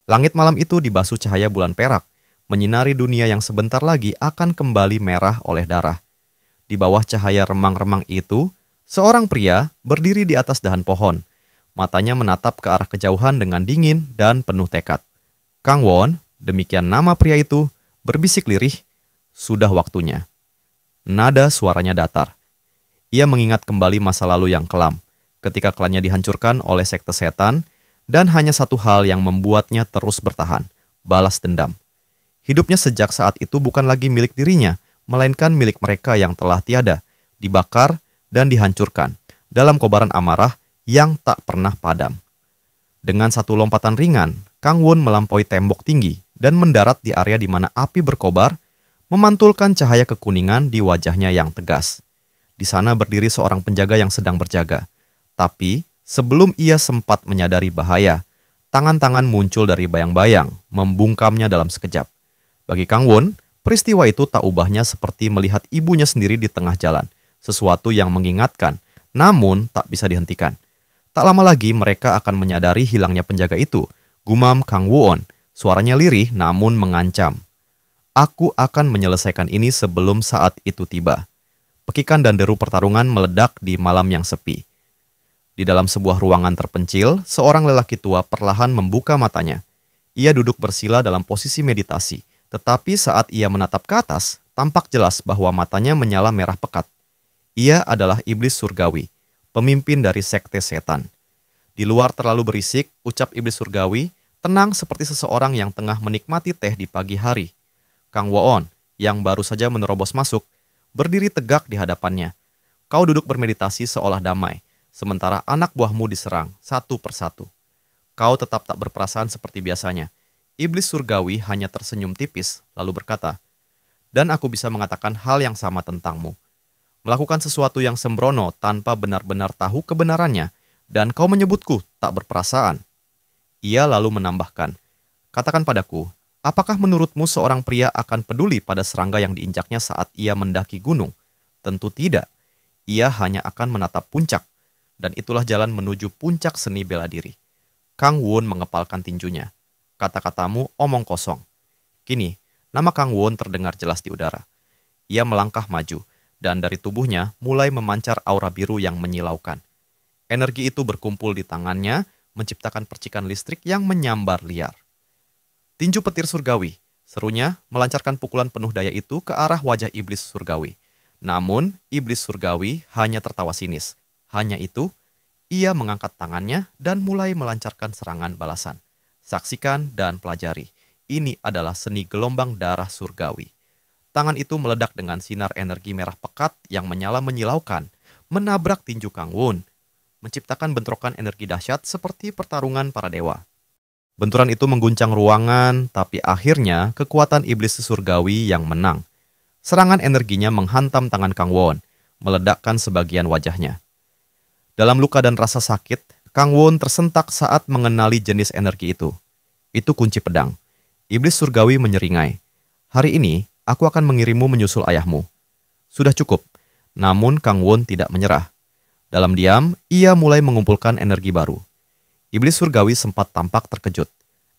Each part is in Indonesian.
Langit malam itu dibasuh cahaya bulan perak, menyinari dunia yang sebentar lagi akan kembali merah oleh darah. Di bawah cahaya remang-remang itu, seorang pria berdiri di atas dahan pohon. Matanya menatap ke arah kejauhan dengan dingin dan penuh tekad. Kang Won, demikian nama pria itu, berbisik lirih, "Sudah waktunya." Nada suaranya datar. Ia mengingat kembali masa lalu yang kelam, ketika klannya dihancurkan oleh sekte setan, dan hanya satu hal yang membuatnya terus bertahan, balas dendam. Hidupnya sejak saat itu bukan lagi milik dirinya, melainkan milik mereka yang telah tiada, dibakar dan dihancurkan, dalam kobaran amarah yang tak pernah padam. Dengan satu lompatan ringan, Kang Won melampaui tembok tinggi dan mendarat di area di mana api berkobar, memantulkan cahaya kekuningan di wajahnya yang tegas. Di sana berdiri seorang penjaga yang sedang berjaga. Tapi, sebelum ia sempat menyadari bahaya, tangan-tangan muncul dari bayang-bayang, membungkamnya dalam sekejap. Bagi Kang Won, peristiwa itu tak ubahnya seperti melihat ibunya sendiri di tengah jalan, sesuatu yang mengingatkan, namun tak bisa dihentikan. Tak lama lagi mereka akan menyadari hilangnya penjaga itu, gumam Kang Won, suaranya lirih namun mengancam. "Aku akan menyelesaikan ini sebelum saat itu tiba." Pekikan dan deru pertarungan meledak di malam yang sepi. Di dalam sebuah ruangan terpencil, seorang lelaki tua perlahan membuka matanya. Ia duduk bersila dalam posisi meditasi, tetapi saat ia menatap ke atas, tampak jelas bahwa matanya menyala merah pekat. Ia adalah iblis surgawi, pemimpin dari sekte setan. Di luar terlalu berisik, ucap iblis surgawi, tenang seperti seseorang yang tengah menikmati teh di pagi hari. Kang Won, yang baru saja menerobos masuk, berdiri tegak di hadapannya. Kau duduk bermeditasi seolah damai, sementara anak buahmu diserang satu persatu. Kau tetap tak berperasaan seperti biasanya. Iblis surgawi hanya tersenyum tipis, lalu berkata, "Dan aku bisa mengatakan hal yang sama tentangmu. Melakukan sesuatu yang sembrono tanpa benar-benar tahu kebenarannya, dan kau menyebutku tak berperasaan." Ia lalu menambahkan, "Katakan padaku, apakah menurutmu seorang pria akan peduli pada serangga yang diinjaknya saat ia mendaki gunung? Tentu tidak. Ia hanya akan menatap puncak, dan itulah jalan menuju puncak seni bela diri." Kang Won mengepalkan tinjunya. "Kata-katamu omong kosong." Kini, nama Kang Won terdengar jelas di udara. Ia melangkah maju, dan dari tubuhnya mulai memancar aura biru yang menyilaukan. Energi itu berkumpul di tangannya, menciptakan percikan listrik yang menyambar liar. "Tinju petir surgawi," serunya melancarkan pukulan penuh daya itu ke arah wajah iblis surgawi. Namun, iblis surgawi hanya tertawa sinis. Hanya itu, ia mengangkat tangannya dan mulai melancarkan serangan balasan. Saksikan dan pelajari. Ini adalah seni gelombang darah surgawi. Tangan itu meledak dengan sinar energi merah pekat yang menyala menyilaukan, menabrak tinju Kang Won, menciptakan bentrokan energi dahsyat seperti pertarungan para dewa. Benturan itu mengguncang ruangan, tapi akhirnya kekuatan iblis surgawi yang menang. Serangan energinya menghantam tangan Kang Won, meledakkan sebagian wajahnya. Dalam luka dan rasa sakit, Kang Won tersentak saat mengenali jenis energi itu. Itu kunci pedang. Iblis surgawi menyeringai. "Hari ini, aku akan mengirimmu menyusul ayahmu." Sudah cukup. Namun Kang Won tidak menyerah. Dalam diam, ia mulai mengumpulkan energi baru. Iblis surgawi sempat tampak terkejut.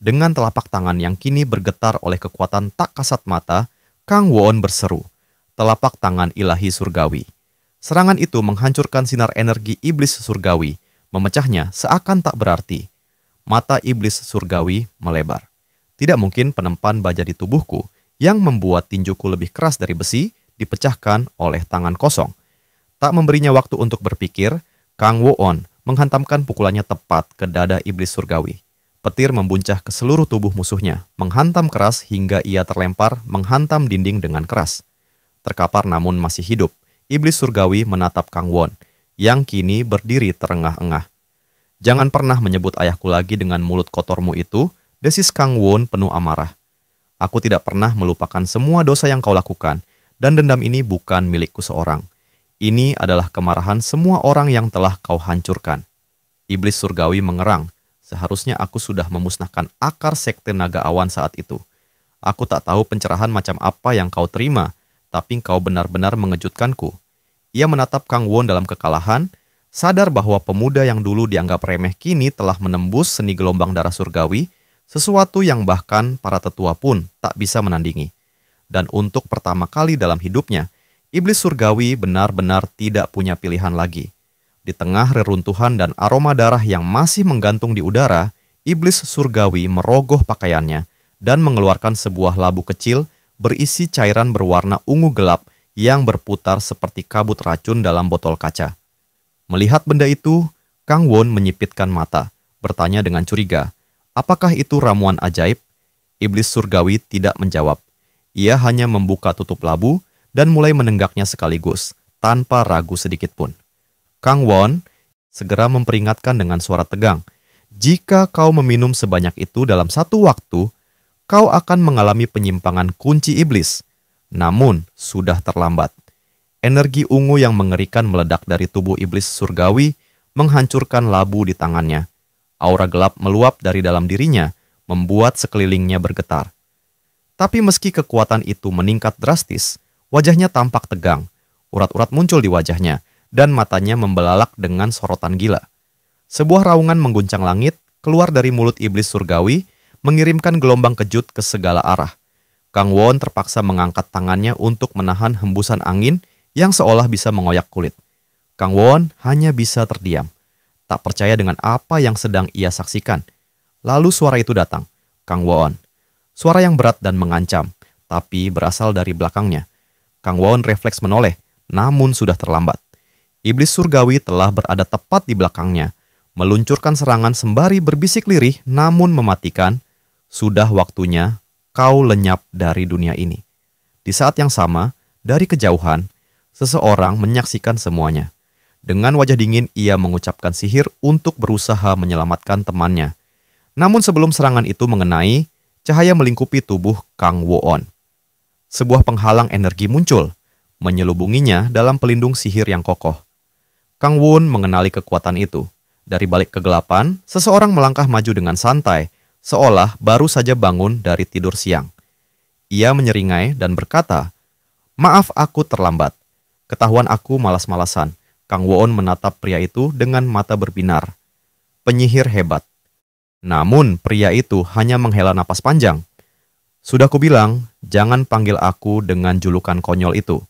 Dengan telapak tangan yang kini bergetar oleh kekuatan tak kasat mata, Kang Won berseru, "Telapak tangan ilahi surgawi." Serangan itu menghancurkan sinar energi iblis surgawi, memecahnya seakan tak berarti. Mata iblis surgawi melebar. Tidak mungkin penempan baja di tubuhku yang membuat tinjuku lebih keras dari besi dipecahkan oleh tangan kosong. Tak memberinya waktu untuk berpikir, Kang Won menghantamkan pukulannya tepat ke dada iblis surgawi. Petir membuncah ke seluruh tubuh musuhnya, menghantam keras hingga ia terlempar menghantam dinding dengan keras. Terkapar namun masih hidup, iblis surgawi menatap Kang Won, yang kini berdiri terengah-engah. "Jangan pernah menyebut ayahku lagi dengan mulut kotormu itu," desis Kang Won penuh amarah. "Aku tidak pernah melupakan semua dosa yang kau lakukan, dan dendam ini bukan milikku seorang. Ini adalah kemarahan semua orang yang telah kau hancurkan." Iblis surgawi mengerang. "Seharusnya aku sudah memusnahkan akar sekte naga awan saat itu. Aku tak tahu pencerahan macam apa yang kau terima, tapi kau benar-benar mengejutkanku." Ia menatap Kang Won dalam kekalahan, sadar bahwa pemuda yang dulu dianggap remeh kini telah menembus seni gelombang darah surgawi, sesuatu yang bahkan para tetua pun tak bisa menandingi. Dan untuk pertama kali dalam hidupnya, iblis surgawi benar-benar tidak punya pilihan lagi. Di tengah reruntuhan dan aroma darah yang masih menggantung di udara, iblis surgawi merogoh pakaiannya dan mengeluarkan sebuah labu kecil berisi cairan berwarna ungu gelap yang berputar seperti kabut racun dalam botol kaca. Melihat benda itu, Kang Won menyipitkan mata, bertanya dengan curiga, apakah itu ramuan ajaib? Iblis surgawi tidak menjawab. Ia hanya membuka tutup labu dan mulai menenggaknya sekaligus, tanpa ragu sedikit pun. Kang Won segera memperingatkan dengan suara tegang, jika kau meminum sebanyak itu dalam satu waktu, kau akan mengalami penyimpangan kunci iblis. Namun, sudah terlambat. Energi ungu yang mengerikan meledak dari tubuh iblis surgawi menghancurkan labu di tangannya. Aura gelap meluap dari dalam dirinya, membuat sekelilingnya bergetar. Tapi meski kekuatan itu meningkat drastis, wajahnya tampak tegang. Urat-urat muncul di wajahnya, dan matanya membelalak dengan sorotan gila. Sebuah raungan mengguncang langit, keluar dari mulut iblis surgawi, mengirimkan gelombang kejut ke segala arah. Kang Won terpaksa mengangkat tangannya untuk menahan hembusan angin yang seolah bisa mengoyak kulit. Kang Won hanya bisa terdiam, tak percaya dengan apa yang sedang ia saksikan. Lalu suara itu datang, Kang Won. Suara yang berat dan mengancam, tapi berasal dari belakangnya. Kang Won refleks menoleh, namun sudah terlambat. Iblis surgawi telah berada tepat di belakangnya, meluncurkan serangan sembari berbisik lirih namun mematikan, sudah waktunya kau lenyap dari dunia ini. Di saat yang sama, dari kejauhan, seseorang menyaksikan semuanya. Dengan wajah dingin ia mengucapkan sihir untuk berusaha menyelamatkan temannya. Namun sebelum serangan itu mengenai, cahaya melingkupi tubuh Kang Won. Sebuah penghalang energi muncul, menyelubunginya dalam pelindung sihir yang kokoh. Kang Won mengenali kekuatan itu. Dari balik kegelapan, seseorang melangkah maju dengan santai, seolah baru saja bangun dari tidur siang. Ia menyeringai dan berkata, "Maaf aku terlambat. Ketahuan aku malas-malasan." Kang Won menatap pria itu dengan mata berbinar. Penyihir hebat. Namun pria itu hanya menghela napas panjang. Sudah kubilang, jangan panggil aku dengan julukan konyol itu.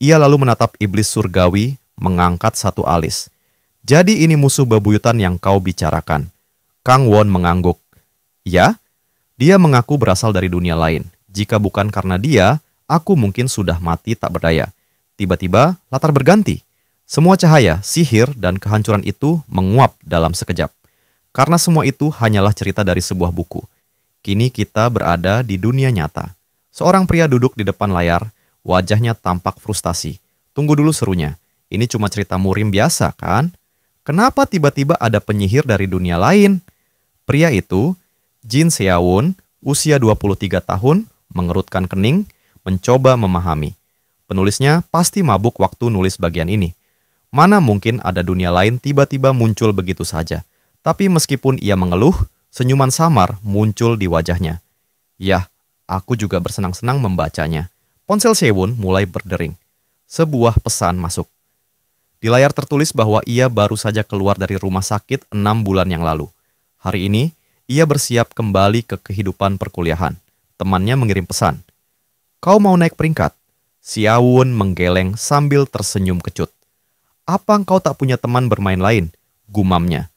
Ia lalu menatap iblis surgawi, mengangkat satu alis. Jadi ini musuh bebuyutan yang kau bicarakan. Kang Won mengangguk. Ya, dia mengaku berasal dari dunia lain. Jika bukan karena dia, aku mungkin sudah mati tak berdaya. Tiba-tiba, latar berganti. Semua cahaya, sihir, dan kehancuran itu menguap dalam sekejap. Karena semua itu hanyalah cerita dari sebuah buku. Kini kita berada di dunia nyata. Seorang pria duduk di depan layar, wajahnya tampak frustasi. Tunggu dulu serunya. Ini cuma cerita murim biasa, kan? Kenapa tiba-tiba ada penyihir dari dunia lain? Pria itu, Jin Seawon, usia 23 tahun, mengerutkan kening, mencoba memahami. Penulisnya pasti mabuk waktu nulis bagian ini. Mana mungkin ada dunia lain tiba-tiba muncul begitu saja. Tapi meskipun ia mengeluh, senyuman samar muncul di wajahnya. Yah, aku juga bersenang-senang membacanya. Ponsel Sewon mulai berdering. Sebuah pesan masuk. Di layar tertulis bahwa ia baru saja keluar dari rumah sakit 6 bulan yang lalu. Hari ini, ia bersiap kembali ke kehidupan perkuliahan. Temannya mengirim pesan. Kau mau naik peringkat? Seawon menggeleng sambil tersenyum kecut. Apa engkau tak punya teman bermain lain? Gumamnya.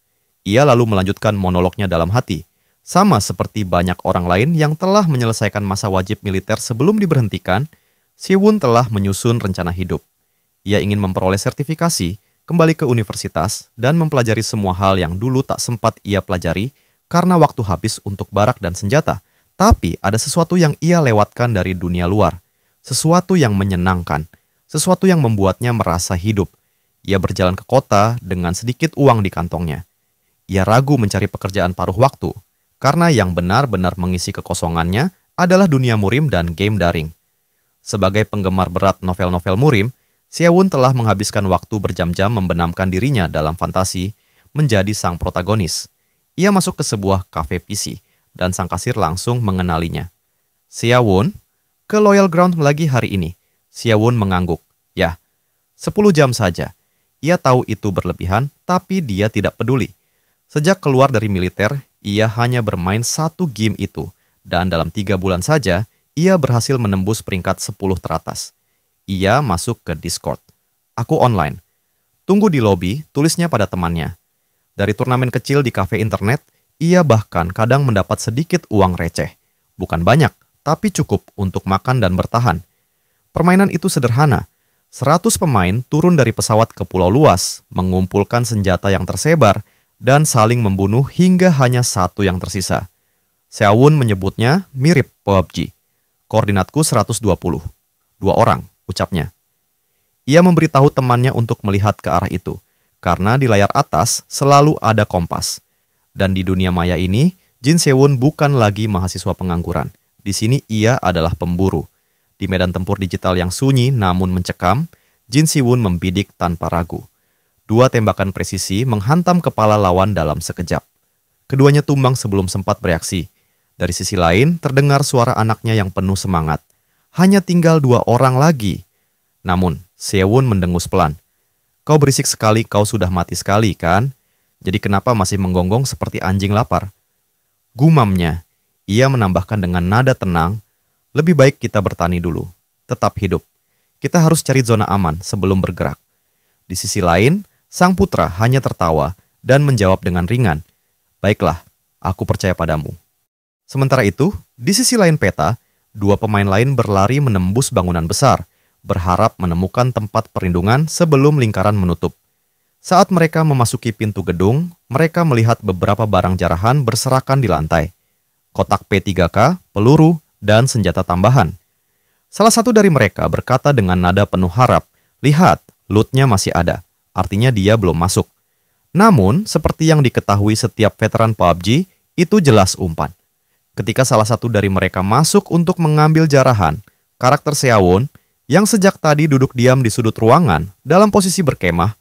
Ia lalu melanjutkan monolognya dalam hati. Sama seperti banyak orang lain yang telah menyelesaikan masa wajib militer sebelum diberhentikan, Siwon telah menyusun rencana hidup. Ia ingin memperoleh sertifikasi, kembali ke universitas, dan mempelajari semua hal yang dulu tak sempat ia pelajari karena waktu habis untuk barak dan senjata. Tapi ada sesuatu yang ia lewatkan dari dunia luar. Sesuatu yang menyenangkan. Sesuatu yang membuatnya merasa hidup. Ia berjalan ke kota dengan sedikit uang di kantongnya. Ia ragu mencari pekerjaan paruh waktu, karena yang benar-benar mengisi kekosongannya adalah dunia murim dan game daring. Sebagai penggemar berat novel-novel murim, Seawon telah menghabiskan waktu berjam-jam membenamkan dirinya dalam fantasi menjadi sang protagonis. Ia masuk ke sebuah kafe PC, dan sang kasir langsung mengenalinya. Seawon, ke Loyal Ground lagi hari ini. Seawon mengangguk. Ya, 10 jam saja. Ia tahu itu berlebihan, tapi dia tidak peduli. Sejak keluar dari militer, Ia hanya bermain satu game itu, dan dalam 3 bulan saja, ia berhasil menembus peringkat 10 teratas. Ia masuk ke Discord. Aku online. Tunggu di lobi, tulisnya pada temannya. Dari turnamen kecil di kafe internet, ia bahkan kadang mendapat sedikit uang receh. Bukan banyak, tapi cukup untuk makan dan bertahan. Permainan itu sederhana. 100 pemain turun dari pesawat ke pulau luas, mengumpulkan senjata yang tersebar, dan saling membunuh hingga hanya satu yang tersisa. Seawon menyebutnya mirip PUBG. Koordinatku 120. 2 orang, ucapnya. Ia memberitahu temannya untuk melihat ke arah itu, karena di layar atas selalu ada kompas. Dan di dunia maya ini, Jin Seowon bukan lagi mahasiswa pengangguran. Di sini ia adalah pemburu. Di medan tempur digital yang sunyi namun mencekam, Jin Si-won membidik tanpa ragu. 2 tembakan presisi menghantam kepala lawan dalam sekejap. Keduanya tumbang sebelum sempat bereaksi. Dari sisi lain, terdengar suara anaknya yang penuh semangat. Hanya tinggal 2 orang lagi. Namun, Seowon mendengus pelan. Kau berisik sekali, kau sudah mati sekali, kan? Jadi kenapa masih menggonggong seperti anjing lapar? Gumamnya. Ia menambahkan dengan nada tenang, lebih baik kita bertani dulu. Tetap hidup. Kita harus cari zona aman sebelum bergerak. Di sisi lain, sang putra hanya tertawa dan menjawab dengan ringan. Baiklah, aku percaya padamu. Sementara itu, di sisi lain peta, 2 pemain lain berlari menembus bangunan besar, berharap menemukan tempat perlindungan sebelum lingkaran menutup. Saat mereka memasuki pintu gedung, mereka melihat beberapa barang jarahan berserakan di lantai. Kotak P3K, peluru, dan senjata tambahan. Salah satu dari mereka berkata dengan nada penuh harap, lihat, loot-nya masih ada, artinya dia belum masuk. Namun, seperti yang diketahui setiap veteran PUBG, itu jelas umpan. Ketika salah satu dari mereka masuk untuk mengambil jarahan, karakter Seowon, yang sejak tadi duduk diam di sudut ruangan dalam posisi berkemah,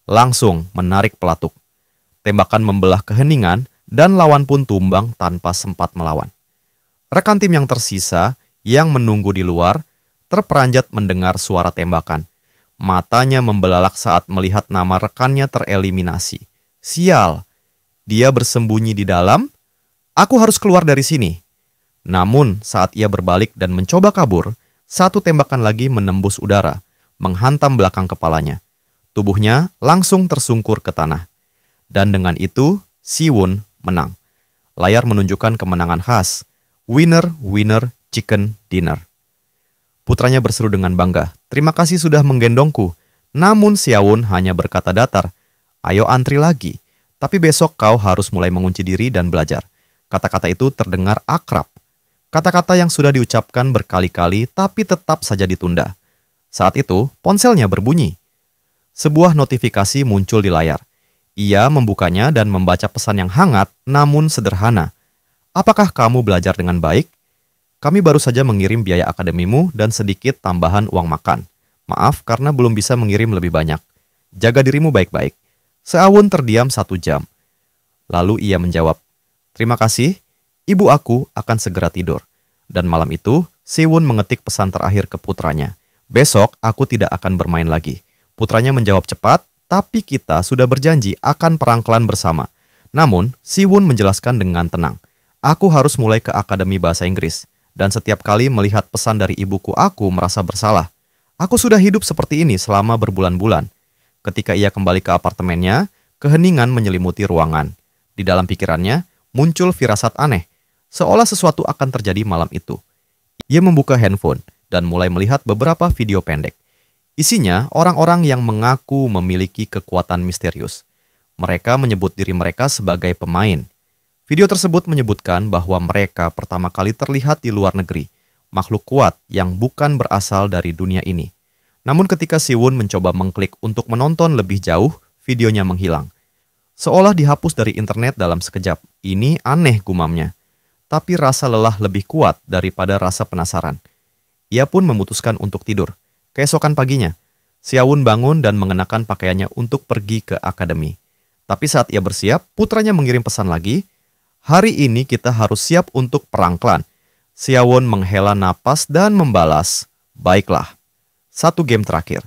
langsung menarik pelatuk. Tembakan membelah keheningan dan lawan pun tumbang tanpa sempat melawan. Rekan tim yang tersisa, yang menunggu di luar, terperanjat mendengar suara tembakan. Matanya membelalak saat melihat nama rekannya tereliminasi. Sial, dia bersembunyi di dalam. Aku harus keluar dari sini. Namun, saat ia berbalik dan mencoba kabur, 1 tembakan lagi menembus udara, menghantam belakang kepalanya. Tubuhnya langsung tersungkur ke tanah. Dan dengan itu, Si-won menang. Layar menunjukkan kemenangan khas. Winner, winner, chicken dinner. Putranya berseru dengan bangga, terima kasih sudah menggendongku. Namun Seowon hanya berkata datar, ayo antri lagi. Tapi besok kau harus mulai mengunci diri dan belajar. Kata-kata itu terdengar akrab. Kata-kata yang sudah diucapkan berkali-kali tapi tetap saja ditunda. Saat itu, ponselnya berbunyi. Sebuah notifikasi muncul di layar. Ia membukanya dan membaca pesan yang hangat namun sederhana. Apakah kamu belajar dengan baik? Kami baru saja mengirim biaya akademimu dan sedikit tambahan uang makan. Maaf karena belum bisa mengirim lebih banyak. Jaga dirimu baik-baik. Seowon terdiam 1 jam. Lalu ia menjawab, terima kasih, ibu aku akan segera tidur. Dan malam itu, Seowon mengetik pesan terakhir ke putranya. Besok aku tidak akan bermain lagi. Putranya menjawab cepat, tapi kita sudah berjanji akan perang klan bersama. Namun, Siwon menjelaskan dengan tenang. Aku harus mulai ke Akademi Bahasa Inggris, dan setiap kali melihat pesan dari ibuku aku merasa bersalah. Aku sudah hidup seperti ini selama berbulan-bulan. Ketika ia kembali ke apartemennya, keheningan menyelimuti ruangan. Di dalam pikirannya, muncul firasat aneh, seolah sesuatu akan terjadi malam itu. Ia membuka handphone dan mulai melihat beberapa video pendek. Isinya orang-orang yang mengaku memiliki kekuatan misterius. Mereka menyebut diri mereka sebagai pemain. Video tersebut menyebutkan bahwa mereka pertama kali terlihat di luar negeri, makhluk kuat yang bukan berasal dari dunia ini. Namun ketika Siwon mencoba mengklik untuk menonton lebih jauh, videonya menghilang. Seolah dihapus dari internet dalam sekejap. Ini aneh gumamnya. Tapi rasa lelah lebih kuat daripada rasa penasaran. Ia pun memutuskan untuk tidur. Keesokan paginya, Seowon bangun dan mengenakan pakaiannya untuk pergi ke akademi. Tapi saat ia bersiap, putranya mengirim pesan lagi, hari ini kita harus siap untuk perang klan. Seowon menghela napas dan membalas, baiklah. 1 game terakhir.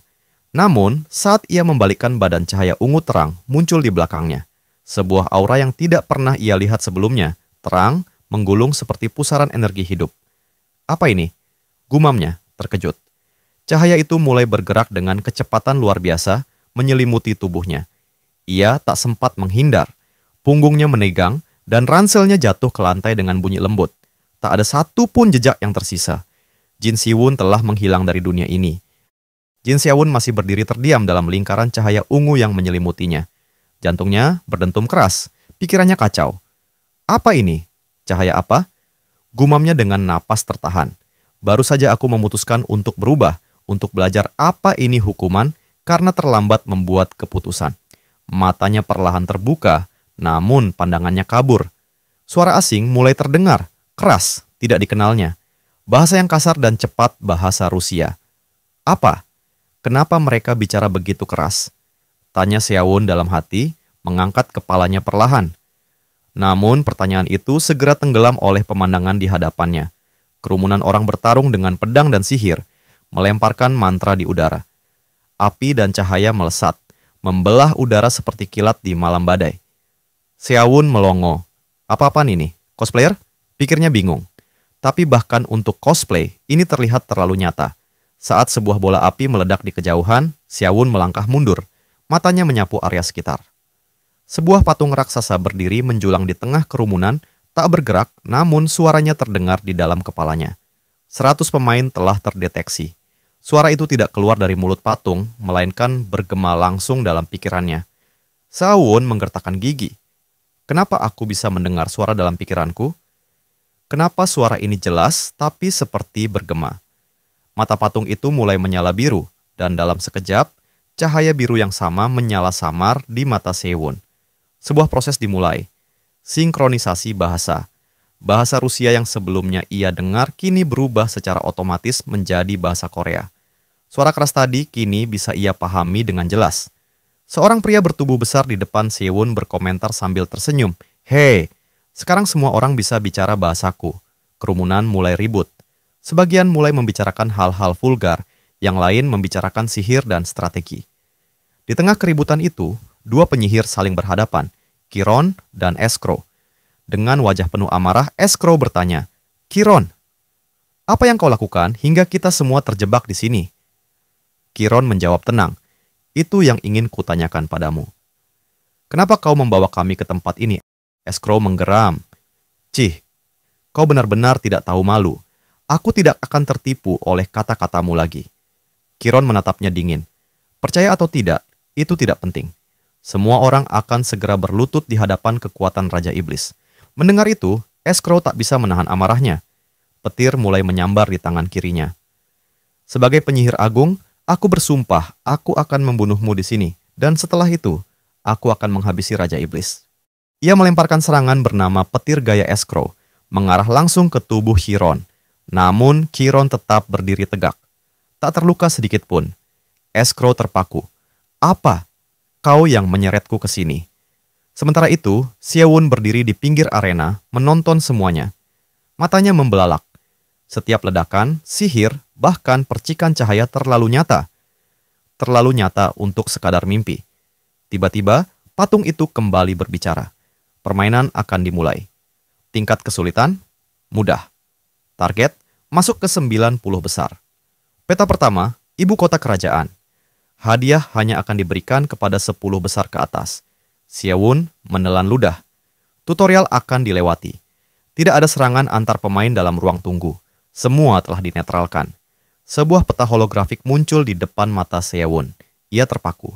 Namun, saat ia membalikkan badan cahaya ungu terang muncul di belakangnya. Sebuah aura yang tidak pernah ia lihat sebelumnya, terang, menggulung seperti pusaran energi hidup. Apa ini? Gumamnya, terkejut. Cahaya itu mulai bergerak dengan kecepatan luar biasa, menyelimuti tubuhnya. Ia tak sempat menghindar. Punggungnya menegang, dan ranselnya jatuh ke lantai dengan bunyi lembut. Tak ada satu pun jejak yang tersisa. Jin Siwon telah menghilang dari dunia ini. Jin Siwon masih berdiri terdiam dalam lingkaran cahaya ungu yang menyelimutinya. Jantungnya berdentum keras, pikirannya kacau. Apa ini? Cahaya apa? Gumamnya dengan napas tertahan. Baru saja aku memutuskan untuk berubah, untuk belajar apa ini hukuman karena terlambat membuat keputusan. Matanya perlahan terbuka, namun pandangannya kabur. Suara asing mulai terdengar, keras, tidak dikenalnya. Bahasa yang kasar dan cepat, bahasa Rusia. Apa? Kenapa mereka bicara begitu keras? Tanya Siawon dalam hati, mengangkat kepalanya perlahan. Namun pertanyaan itu segera tenggelam oleh pemandangan di hadapannya. Kerumunan orang bertarung dengan pedang dan sihir, melemparkan mantra di udara. Api dan cahaya melesat, membelah udara seperti kilat di malam badai. Siawon melongo. Apa-apaan ini? Cosplayer? Pikirnya bingung. Tapi bahkan untuk cosplay, ini terlihat terlalu nyata. Saat sebuah bola api meledak di kejauhan, Siawon melangkah mundur. Matanya menyapu area sekitar. Sebuah patung raksasa berdiri menjulang di tengah kerumunan, tak bergerak, namun suaranya terdengar di dalam kepalanya. 100 pemain telah terdeteksi. Suara itu tidak keluar dari mulut patung, melainkan bergema langsung dalam pikirannya. Siawon menggertakkan gigi. Kenapa aku bisa mendengar suara dalam pikiranku? Kenapa suara ini jelas, tapi seperti bergema? Mata patung itu mulai menyala biru, dan dalam sekejap, cahaya biru yang sama menyala samar di mata Siawon. Sebuah proses dimulai. Sinkronisasi bahasa. Bahasa Rusia yang sebelumnya ia dengar kini berubah secara otomatis menjadi bahasa Korea. Suara keras tadi kini bisa ia pahami dengan jelas. Seorang pria bertubuh besar di depan Siawon berkomentar sambil tersenyum. Hei, sekarang semua orang bisa bicara bahasaku. Kerumunan mulai ribut. Sebagian mulai membicarakan hal-hal vulgar, yang lain membicarakan sihir dan strategi. Di tengah keributan itu, dua penyihir saling berhadapan, Chiron dan Escrow. Dengan wajah penuh amarah, Escrow bertanya, Chiron, apa yang kau lakukan hingga kita semua terjebak di sini? Chiron menjawab tenang, itu yang ingin kutanyakan padamu. Kenapa kau membawa kami ke tempat ini? Escrow menggeram. Cih, kau benar-benar tidak tahu malu. Aku tidak akan tertipu oleh kata-katamu lagi. Chiron menatapnya dingin. Percaya atau tidak, itu tidak penting. Semua orang akan segera berlutut di hadapan kekuatan Raja Iblis. Mendengar itu, Escrow tak bisa menahan amarahnya. Petir mulai menyambar di tangan kirinya. Sebagai penyihir agung, aku bersumpah aku akan membunuhmu di sini. Dan setelah itu, aku akan menghabisi Raja Iblis. Ia melemparkan serangan bernama petir gaya Escrow, mengarah langsung ke tubuh Chiron. Namun, Chiron tetap berdiri tegak. Tak terluka sedikit pun. Escrow terpaku. Apa? Kau yang menyeretku ke sini. Sementara itu, Siawon berdiri di pinggir arena, menonton semuanya. Matanya membelalak. Setiap ledakan, sihir, bahkan percikan cahaya terlalu nyata. Terlalu nyata untuk sekadar mimpi. Tiba-tiba, patung itu kembali berbicara. Permainan akan dimulai. Tingkat kesulitan? Mudah. Target, masuk ke 90 besar. Peta pertama, ibu kota kerajaan. Hadiah hanya akan diberikan kepada 10 besar ke atas. Siawon menelan ludah. Tutorial akan dilewati. Tidak ada serangan antar pemain dalam ruang tunggu. Semua telah dinetralkan. Sebuah peta holografik muncul di depan mata Siawon. Ia terpaku.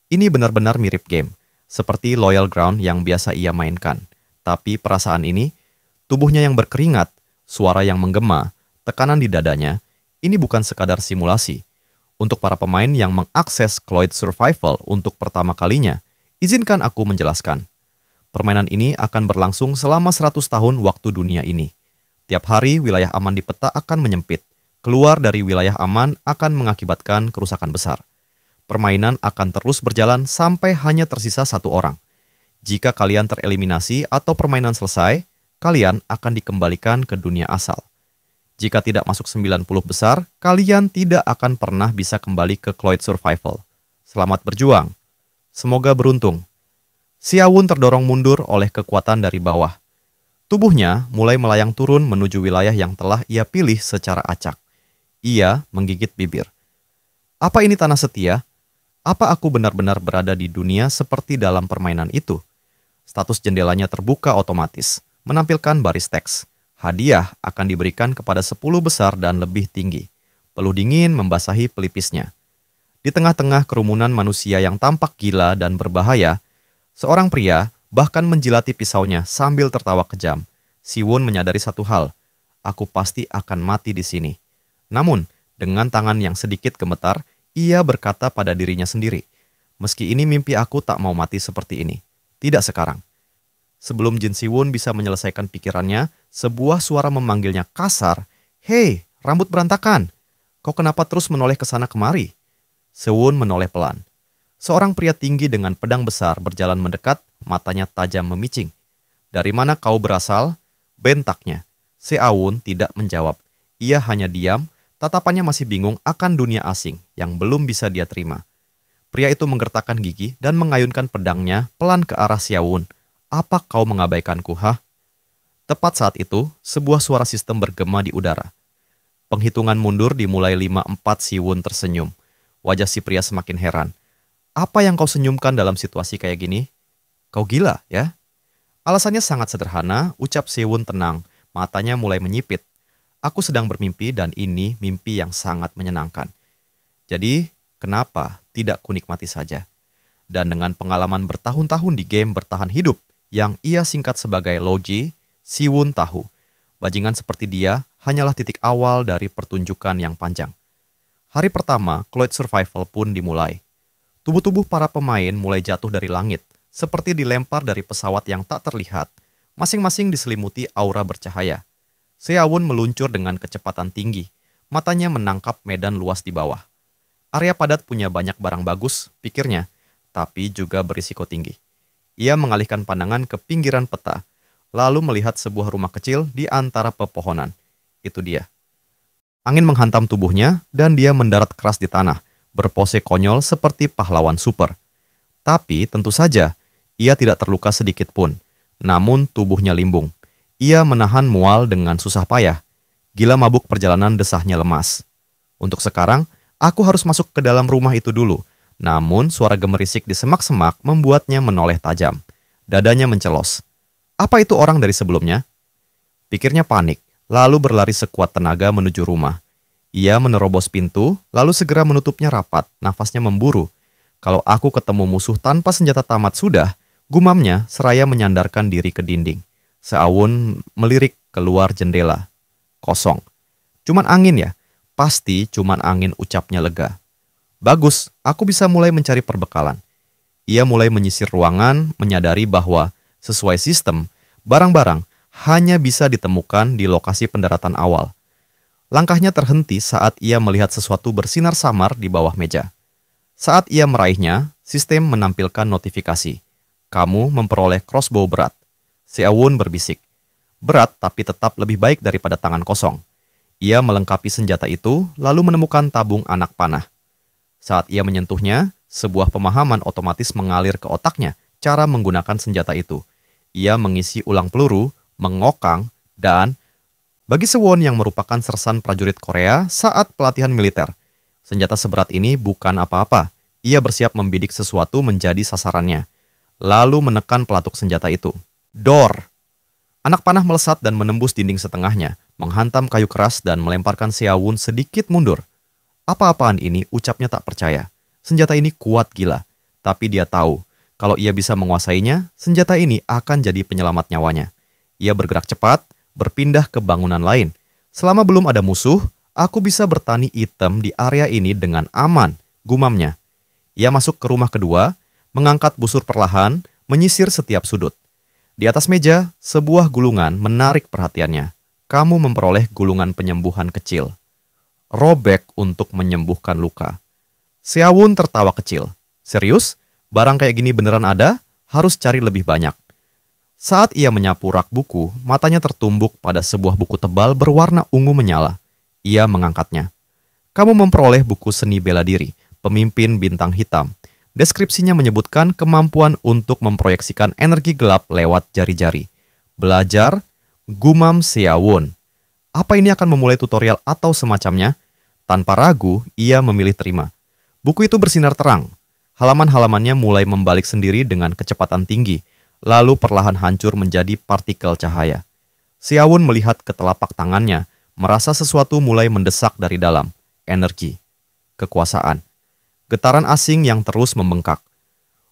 Ini benar-benar mirip game, seperti Loyal Ground yang biasa ia mainkan. Tapi perasaan ini, tubuhnya yang berkeringat, suara yang menggema, tekanan di dadanya, ini bukan sekadar simulasi. Untuk para pemain yang mengakses Cloyd Survival untuk pertama kalinya, izinkan aku menjelaskan. Permainan ini akan berlangsung selama 100 tahun waktu dunia ini. Tiap hari wilayah aman di peta akan menyempit. Keluar dari wilayah aman akan mengakibatkan kerusakan besar. Permainan akan terus berjalan sampai hanya tersisa satu orang. Jika kalian tereliminasi atau permainan selesai, kalian akan dikembalikan ke dunia asal. Jika tidak masuk 90 besar, kalian tidak akan pernah bisa kembali ke Cloyd Survival. Selamat berjuang. Semoga beruntung. Siawun terdorong mundur oleh kekuatan dari bawah. Tubuhnya mulai melayang turun menuju wilayah yang telah ia pilih secara acak. Ia menggigit bibir. Apa ini tanah setia? Apa aku benar-benar berada di dunia seperti dalam permainan itu? Status jendelanya terbuka otomatis, menampilkan baris teks. Hadiah akan diberikan kepada 10 besar dan lebih tinggi. Peluh dingin membasahi pelipisnya. Di tengah-tengah kerumunan manusia yang tampak gila dan berbahaya, seorang pria bahkan menjilati pisaunya sambil tertawa kejam. Siwon menyadari satu hal, aku pasti akan mati di sini. Namun, dengan tangan yang sedikit gemetar, ia berkata pada dirinya sendiri, meski ini mimpi aku tak mau mati seperti ini. Tidak sekarang. Sebelum Jin Siwon bisa menyelesaikan pikirannya, sebuah suara memanggilnya kasar, "Hei, rambut berantakan! Kau kenapa terus menoleh ke sana kemari?" Siwon menoleh pelan. Seorang pria tinggi dengan pedang besar berjalan mendekat, matanya tajam memicing. "Dari mana kau berasal?" bentaknya. Siwon tidak menjawab. Ia hanya diam, tatapannya masih bingung akan dunia asing yang belum bisa dia terima. Pria itu menggertakkan gigi dan mengayunkan pedangnya pelan ke arah Siwon. "Apa kau mengabaikanku, hah?" Tepat saat itu, sebuah suara sistem bergema di udara. Penghitungan mundur dimulai 5-4. Siwon tersenyum. Wajah si pria semakin heran. "Apa yang kau senyumkan dalam situasi kayak gini? Kau gila, ya?" Alasannya sangat sederhana, ucap Siwon tenang. Matanya mulai menyipit. "Aku sedang bermimpi dan ini mimpi yang sangat menyenangkan. Jadi, kenapa tidak kunikmati saja?" Dan dengan pengalaman bertahun-tahun di game bertahan hidup yang ia singkat sebagai Logi, Siwon tahu, bajingan seperti dia hanyalah titik awal dari pertunjukan yang panjang. Hari pertama, Cloud Survival pun dimulai. Tubuh-tubuh para pemain mulai jatuh dari langit, seperti dilempar dari pesawat yang tak terlihat, masing-masing diselimuti aura bercahaya. Siwon meluncur dengan kecepatan tinggi, matanya menangkap medan luas di bawah. Area padat punya banyak barang bagus, pikirnya, tapi juga berisiko tinggi. Ia mengalihkan pandangan ke pinggiran peta, lalu melihat sebuah rumah kecil di antara pepohonan. Itu dia. Angin menghantam tubuhnya dan dia mendarat keras di tanah, berpose konyol seperti pahlawan super. Tapi tentu saja, ia tidak terluka sedikit pun. Namun tubuhnya limbung. Ia menahan mual dengan susah payah. Gila mabuk perjalanan desahnya lemas. Untuk sekarang, aku harus masuk ke dalam rumah itu dulu. Namun suara gemerisik di semak-semak membuatnya menoleh tajam. Dadanya mencelos. Apa itu orang dari sebelumnya? Pikirnya panik, lalu berlari sekuat tenaga menuju rumah. Ia menerobos pintu, lalu segera menutupnya rapat, nafasnya memburu. Kalau aku ketemu musuh tanpa senjata tamat sudah, gumamnya seraya menyandarkan diri ke dinding. Siwon melirik keluar jendela. Kosong. Cuman angin ya? Pasti cuman angin, ucapnya lega. Bagus, aku bisa mulai mencari perbekalan. Ia mulai menyisir ruangan, menyadari bahwa sesuai sistem, barang-barang hanya bisa ditemukan di lokasi pendaratan awal. Langkahnya terhenti saat ia melihat sesuatu bersinar samar di bawah meja. Saat ia meraihnya, sistem menampilkan notifikasi. Kamu memperoleh crossbow berat. Siwon berbisik. Berat tapi tetap lebih baik daripada tangan kosong. Ia melengkapi senjata itu, lalu menemukan tabung anak panah. Saat ia menyentuhnya, sebuah pemahaman otomatis mengalir ke otaknya cara menggunakan senjata itu. Ia mengisi ulang peluru, mengokang, dan bagi Siwon yang merupakan sersan prajurit Korea saat pelatihan militer, senjata seberat ini bukan apa-apa. Ia bersiap membidik sesuatu menjadi sasarannya, lalu menekan pelatuk senjata itu. Dor! Anak panah melesat dan menembus dinding setengahnya, menghantam kayu keras dan melemparkan Siwon sedikit mundur. Apa-apaan ini, ucapnya tak percaya. Senjata ini kuat gila, tapi dia tahu, kalau ia bisa menguasainya, senjata ini akan jadi penyelamat nyawanya. Ia bergerak cepat, berpindah ke bangunan lain. Selama belum ada musuh, aku bisa bertani item di area ini dengan aman, gumamnya. Ia masuk ke rumah kedua, mengangkat busur perlahan, menyisir setiap sudut. Di atas meja, sebuah gulungan menarik perhatiannya. Kamu memperoleh gulungan penyembuhan kecil. Robek untuk menyembuhkan luka. Siwon tertawa kecil. Serius? Barang kayak gini beneran ada? Harus cari lebih banyak. Saat ia menyapu rak buku, matanya tertumbuk pada sebuah buku tebal berwarna ungu menyala. Ia mengangkatnya. Kamu memperoleh buku seni bela diri, pemimpin bintang hitam. Deskripsinya menyebutkan kemampuan untuk memproyeksikan energi gelap lewat jari-jari. Belajar, gumam Seawon. Apa ini akan memulai tutorial atau semacamnya? Tanpa ragu, ia memilih terima. Buku itu bersinar terang. Halaman-halamannya mulai membalik sendiri dengan kecepatan tinggi, lalu perlahan hancur menjadi partikel cahaya. Seawon melihat ke telapak tangannya, merasa sesuatu mulai mendesak dari dalam. Energi. Kekuasaan. Getaran asing yang terus membengkak.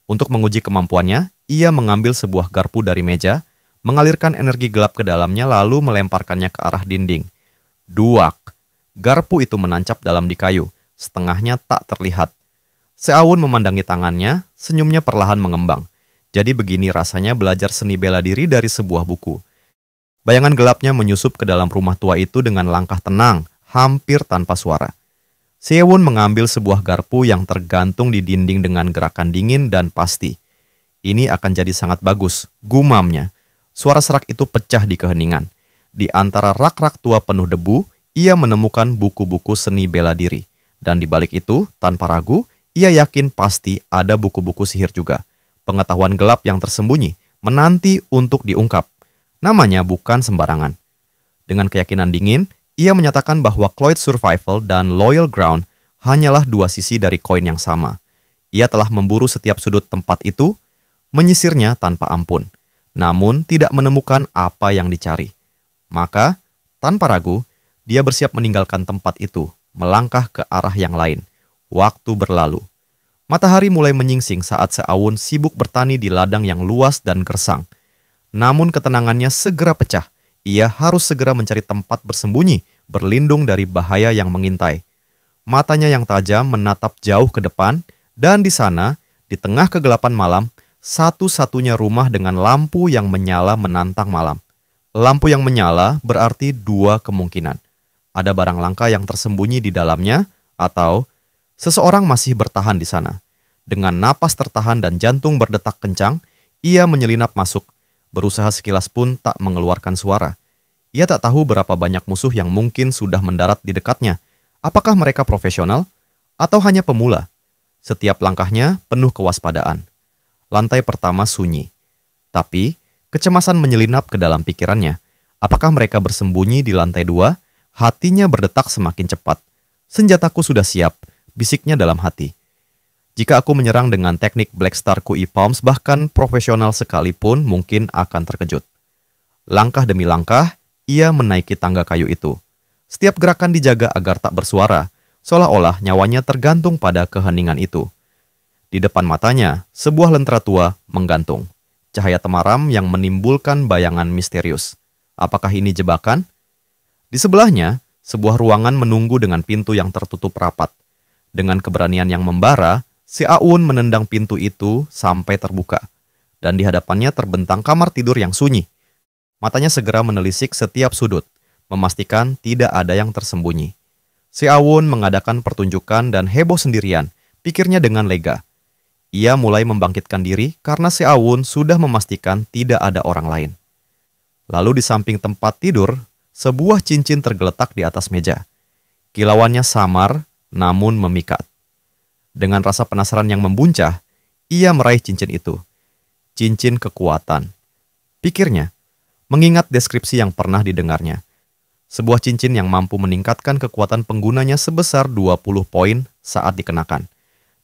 Untuk menguji kemampuannya, ia mengambil sebuah garpu dari meja, mengalirkan energi gelap ke dalamnya lalu melemparkannya ke arah dinding. Duak. Garpu itu menancap dalam di kayu, setengahnya tak terlihat. Seawon memandangi tangannya, senyumnya perlahan mengembang. Jadi begini rasanya belajar seni bela diri dari sebuah buku. Bayangan gelapnya menyusup ke dalam rumah tua itu dengan langkah tenang, hampir tanpa suara. Seawon mengambil sebuah garpu yang tergantung di dinding dengan gerakan dingin dan pasti. Ini akan jadi sangat bagus, gumamnya. Suara serak itu pecah di keheningan. Di antara rak-rak tua penuh debu, ia menemukan buku-buku seni bela diri. Dan di balik itu, tanpa ragu, ia yakin pasti ada buku-buku sihir juga. Pengetahuan gelap yang tersembunyi, menanti untuk diungkap. Namanya bukan sembarangan. Dengan keyakinan dingin, ia menyatakan bahwa Cloyd Survival dan Loyal Ground hanyalah dua sisi dari koin yang sama. Ia telah memburu setiap sudut tempat itu, menyisirnya tanpa ampun, namun tidak menemukan apa yang dicari. Maka, tanpa ragu, dia bersiap meninggalkan tempat itu, melangkah ke arah yang lain. Waktu berlalu. Matahari mulai menyingsing saat Seawon sibuk bertani di ladang yang luas dan gersang. Namun ketenangannya segera pecah. Ia harus segera mencari tempat bersembunyi, berlindung dari bahaya yang mengintai. Matanya yang tajam menatap jauh ke depan, dan di sana, di tengah kegelapan malam, satu-satunya rumah dengan lampu yang menyala menantang malam. Lampu yang menyala berarti dua kemungkinan. Ada barang langka yang tersembunyi di dalamnya, atau seseorang masih bertahan di sana. Dengan napas tertahan dan jantung berdetak kencang, ia menyelinap masuk. Berusaha sekilas pun tak mengeluarkan suara. Ia tak tahu berapa banyak musuh yang mungkin sudah mendarat di dekatnya. Apakah mereka profesional atau hanya pemula? Setiap langkahnya penuh kewaspadaan. Lantai pertama sunyi. Tapi kecemasan menyelinap ke dalam pikirannya. Apakah mereka bersembunyi di lantai 2? Hatinya berdetak semakin cepat. Senjataku sudah siap, bisiknya dalam hati. Jika aku menyerang dengan teknik Black Star Kui Palms, bahkan profesional sekalipun mungkin akan terkejut. Langkah demi langkah, ia menaiki tangga kayu itu. Setiap gerakan dijaga agar tak bersuara, seolah-olah nyawanya tergantung pada keheningan itu. Di depan matanya, sebuah lentera tua menggantung. Cahaya temaram yang menimbulkan bayangan misterius. Apakah ini jebakan? Di sebelahnya, sebuah ruangan menunggu dengan pintu yang tertutup rapat. Dengan keberanian yang membara, Seawon menendang pintu itu sampai terbuka. Dan di hadapannya terbentang kamar tidur yang sunyi. Matanya segera menelisik setiap sudut, memastikan tidak ada yang tersembunyi. Seawon mengadakan pertunjukan dan heboh sendirian, pikirnya dengan lega. Ia mulai membangkitkan diri karena Seawon sudah memastikan tidak ada orang lain. Lalu di samping tempat tidur, sebuah cincin tergeletak di atas meja. Kilauannya samar, namun memikat. Dengan rasa penasaran yang membuncah, ia meraih cincin itu. Cincin kekuatan. Pikirnya, mengingat deskripsi yang pernah didengarnya. Sebuah cincin yang mampu meningkatkan kekuatan penggunanya sebesar 20 poin saat dikenakan.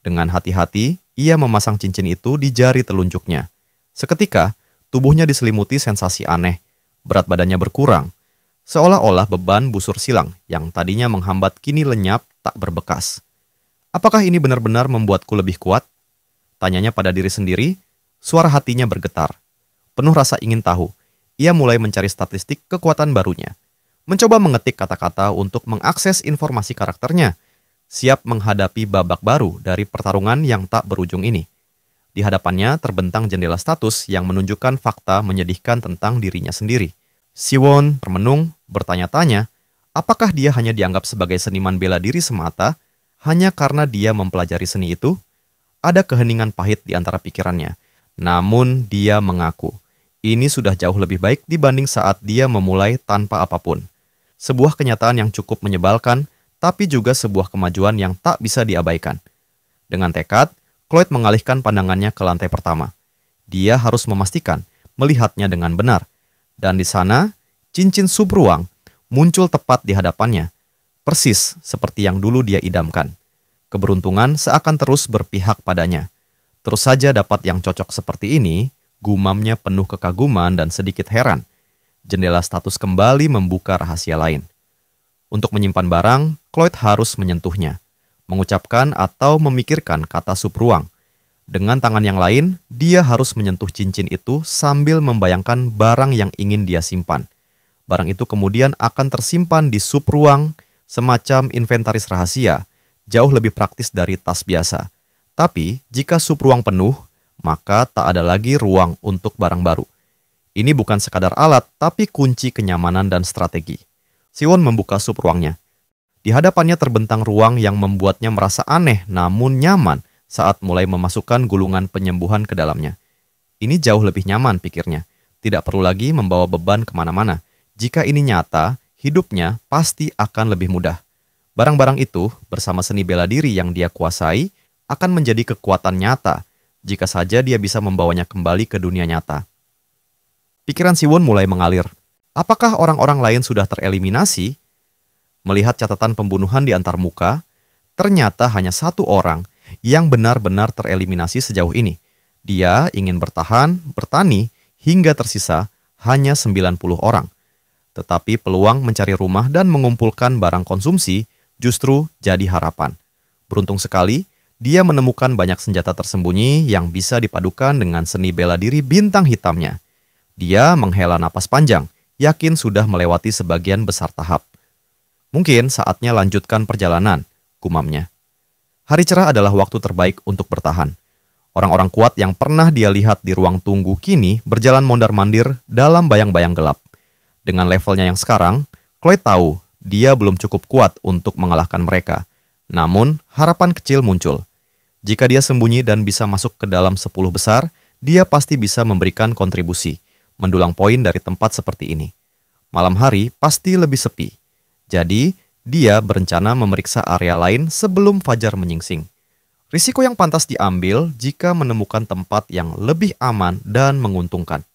Dengan hati-hati, ia memasang cincin itu di jari telunjuknya. Seketika, tubuhnya diselimuti sensasi aneh. Berat badannya berkurang. Seolah-olah beban busur silang yang tadinya menghambat kini lenyap tak berbekas. Apakah ini benar-benar membuatku lebih kuat? Tanyanya pada diri sendiri, suara hatinya bergetar. Penuh rasa ingin tahu, ia mulai mencari statistik kekuatan barunya. Mencoba mengetik kata-kata untuk mengakses informasi karakternya, siap menghadapi babak baru dari pertarungan yang tak berujung ini. Di hadapannya terbentang jendela status yang menunjukkan fakta menyedihkan tentang dirinya sendiri. Siwon termenung, bertanya-tanya, apakah dia hanya dianggap sebagai seniman bela diri semata hanya karena dia mempelajari seni itu? Ada keheningan pahit di antara pikirannya. Namun dia mengaku, ini sudah jauh lebih baik dibanding saat dia memulai tanpa apapun. Sebuah kenyataan yang cukup menyebalkan, tapi juga sebuah kemajuan yang tak bisa diabaikan. Dengan tekad, Cloyd mengalihkan pandangannya ke lantai pertama. Dia harus memastikan melihatnya dengan benar. Dan di sana, cincin sub ruang muncul tepat di hadapannya, persis seperti yang dulu dia idamkan. Keberuntungan seakan terus berpihak padanya. Terus saja dapat yang cocok seperti ini, gumamnya penuh kekaguman dan sedikit heran. Jendela status kembali membuka rahasia lain. Untuk menyimpan barang, Cloyd harus menyentuhnya, mengucapkan atau memikirkan kata sub ruang. Dengan tangan yang lain, dia harus menyentuh cincin itu sambil membayangkan barang yang ingin dia simpan. Barang itu kemudian akan tersimpan di sub ruang, semacam inventaris rahasia, jauh lebih praktis dari tas biasa. Tapi, jika sub ruang penuh, maka tak ada lagi ruang untuk barang baru. Ini bukan sekadar alat, tapi kunci kenyamanan dan strategi. Siwon membuka sub ruangnya. Di hadapannya terbentang ruang yang membuatnya merasa aneh namun nyaman saat mulai memasukkan gulungan penyembuhan ke dalamnya. Ini jauh lebih nyaman, pikirnya. Tidak perlu lagi membawa beban kemana-mana. Jika ini nyata, hidupnya pasti akan lebih mudah. Barang-barang itu, bersama seni bela diri yang dia kuasai, akan menjadi kekuatan nyata, jika saja dia bisa membawanya kembali ke dunia nyata. Pikiran Siwon mulai mengalir. Apakah orang-orang lain sudah tereliminasi? Melihat catatan pembunuhan di antar muka, ternyata hanya satu orang yang benar-benar tereliminasi sejauh ini. Dia ingin bertahan, bertani, hingga tersisa hanya 90 orang. Tetapi peluang mencari rumah dan mengumpulkan barang konsumsi justru jadi harapan. Beruntung sekali, dia menemukan banyak senjata tersembunyi yang bisa dipadukan dengan seni bela diri bintang hitamnya. Dia menghela napas panjang, yakin sudah melewati sebagian besar tahap. Mungkin saatnya lanjutkan perjalanan, gumamnya. Hari cerah adalah waktu terbaik untuk bertahan. Orang-orang kuat yang pernah dia lihat di ruang tunggu kini berjalan mondar-mandir dalam bayang-bayang gelap. Dengan levelnya yang sekarang, Cloyd tahu dia belum cukup kuat untuk mengalahkan mereka. Namun, harapan kecil muncul. Jika dia sembunyi dan bisa masuk ke dalam 10 besar, dia pasti bisa memberikan kontribusi, mendulang poin dari tempat seperti ini. Malam hari pasti lebih sepi. Jadi, dia berencana memeriksa area lain sebelum fajar menyingsing. Risiko yang pantas diambil jika menemukan tempat yang lebih aman dan menguntungkan.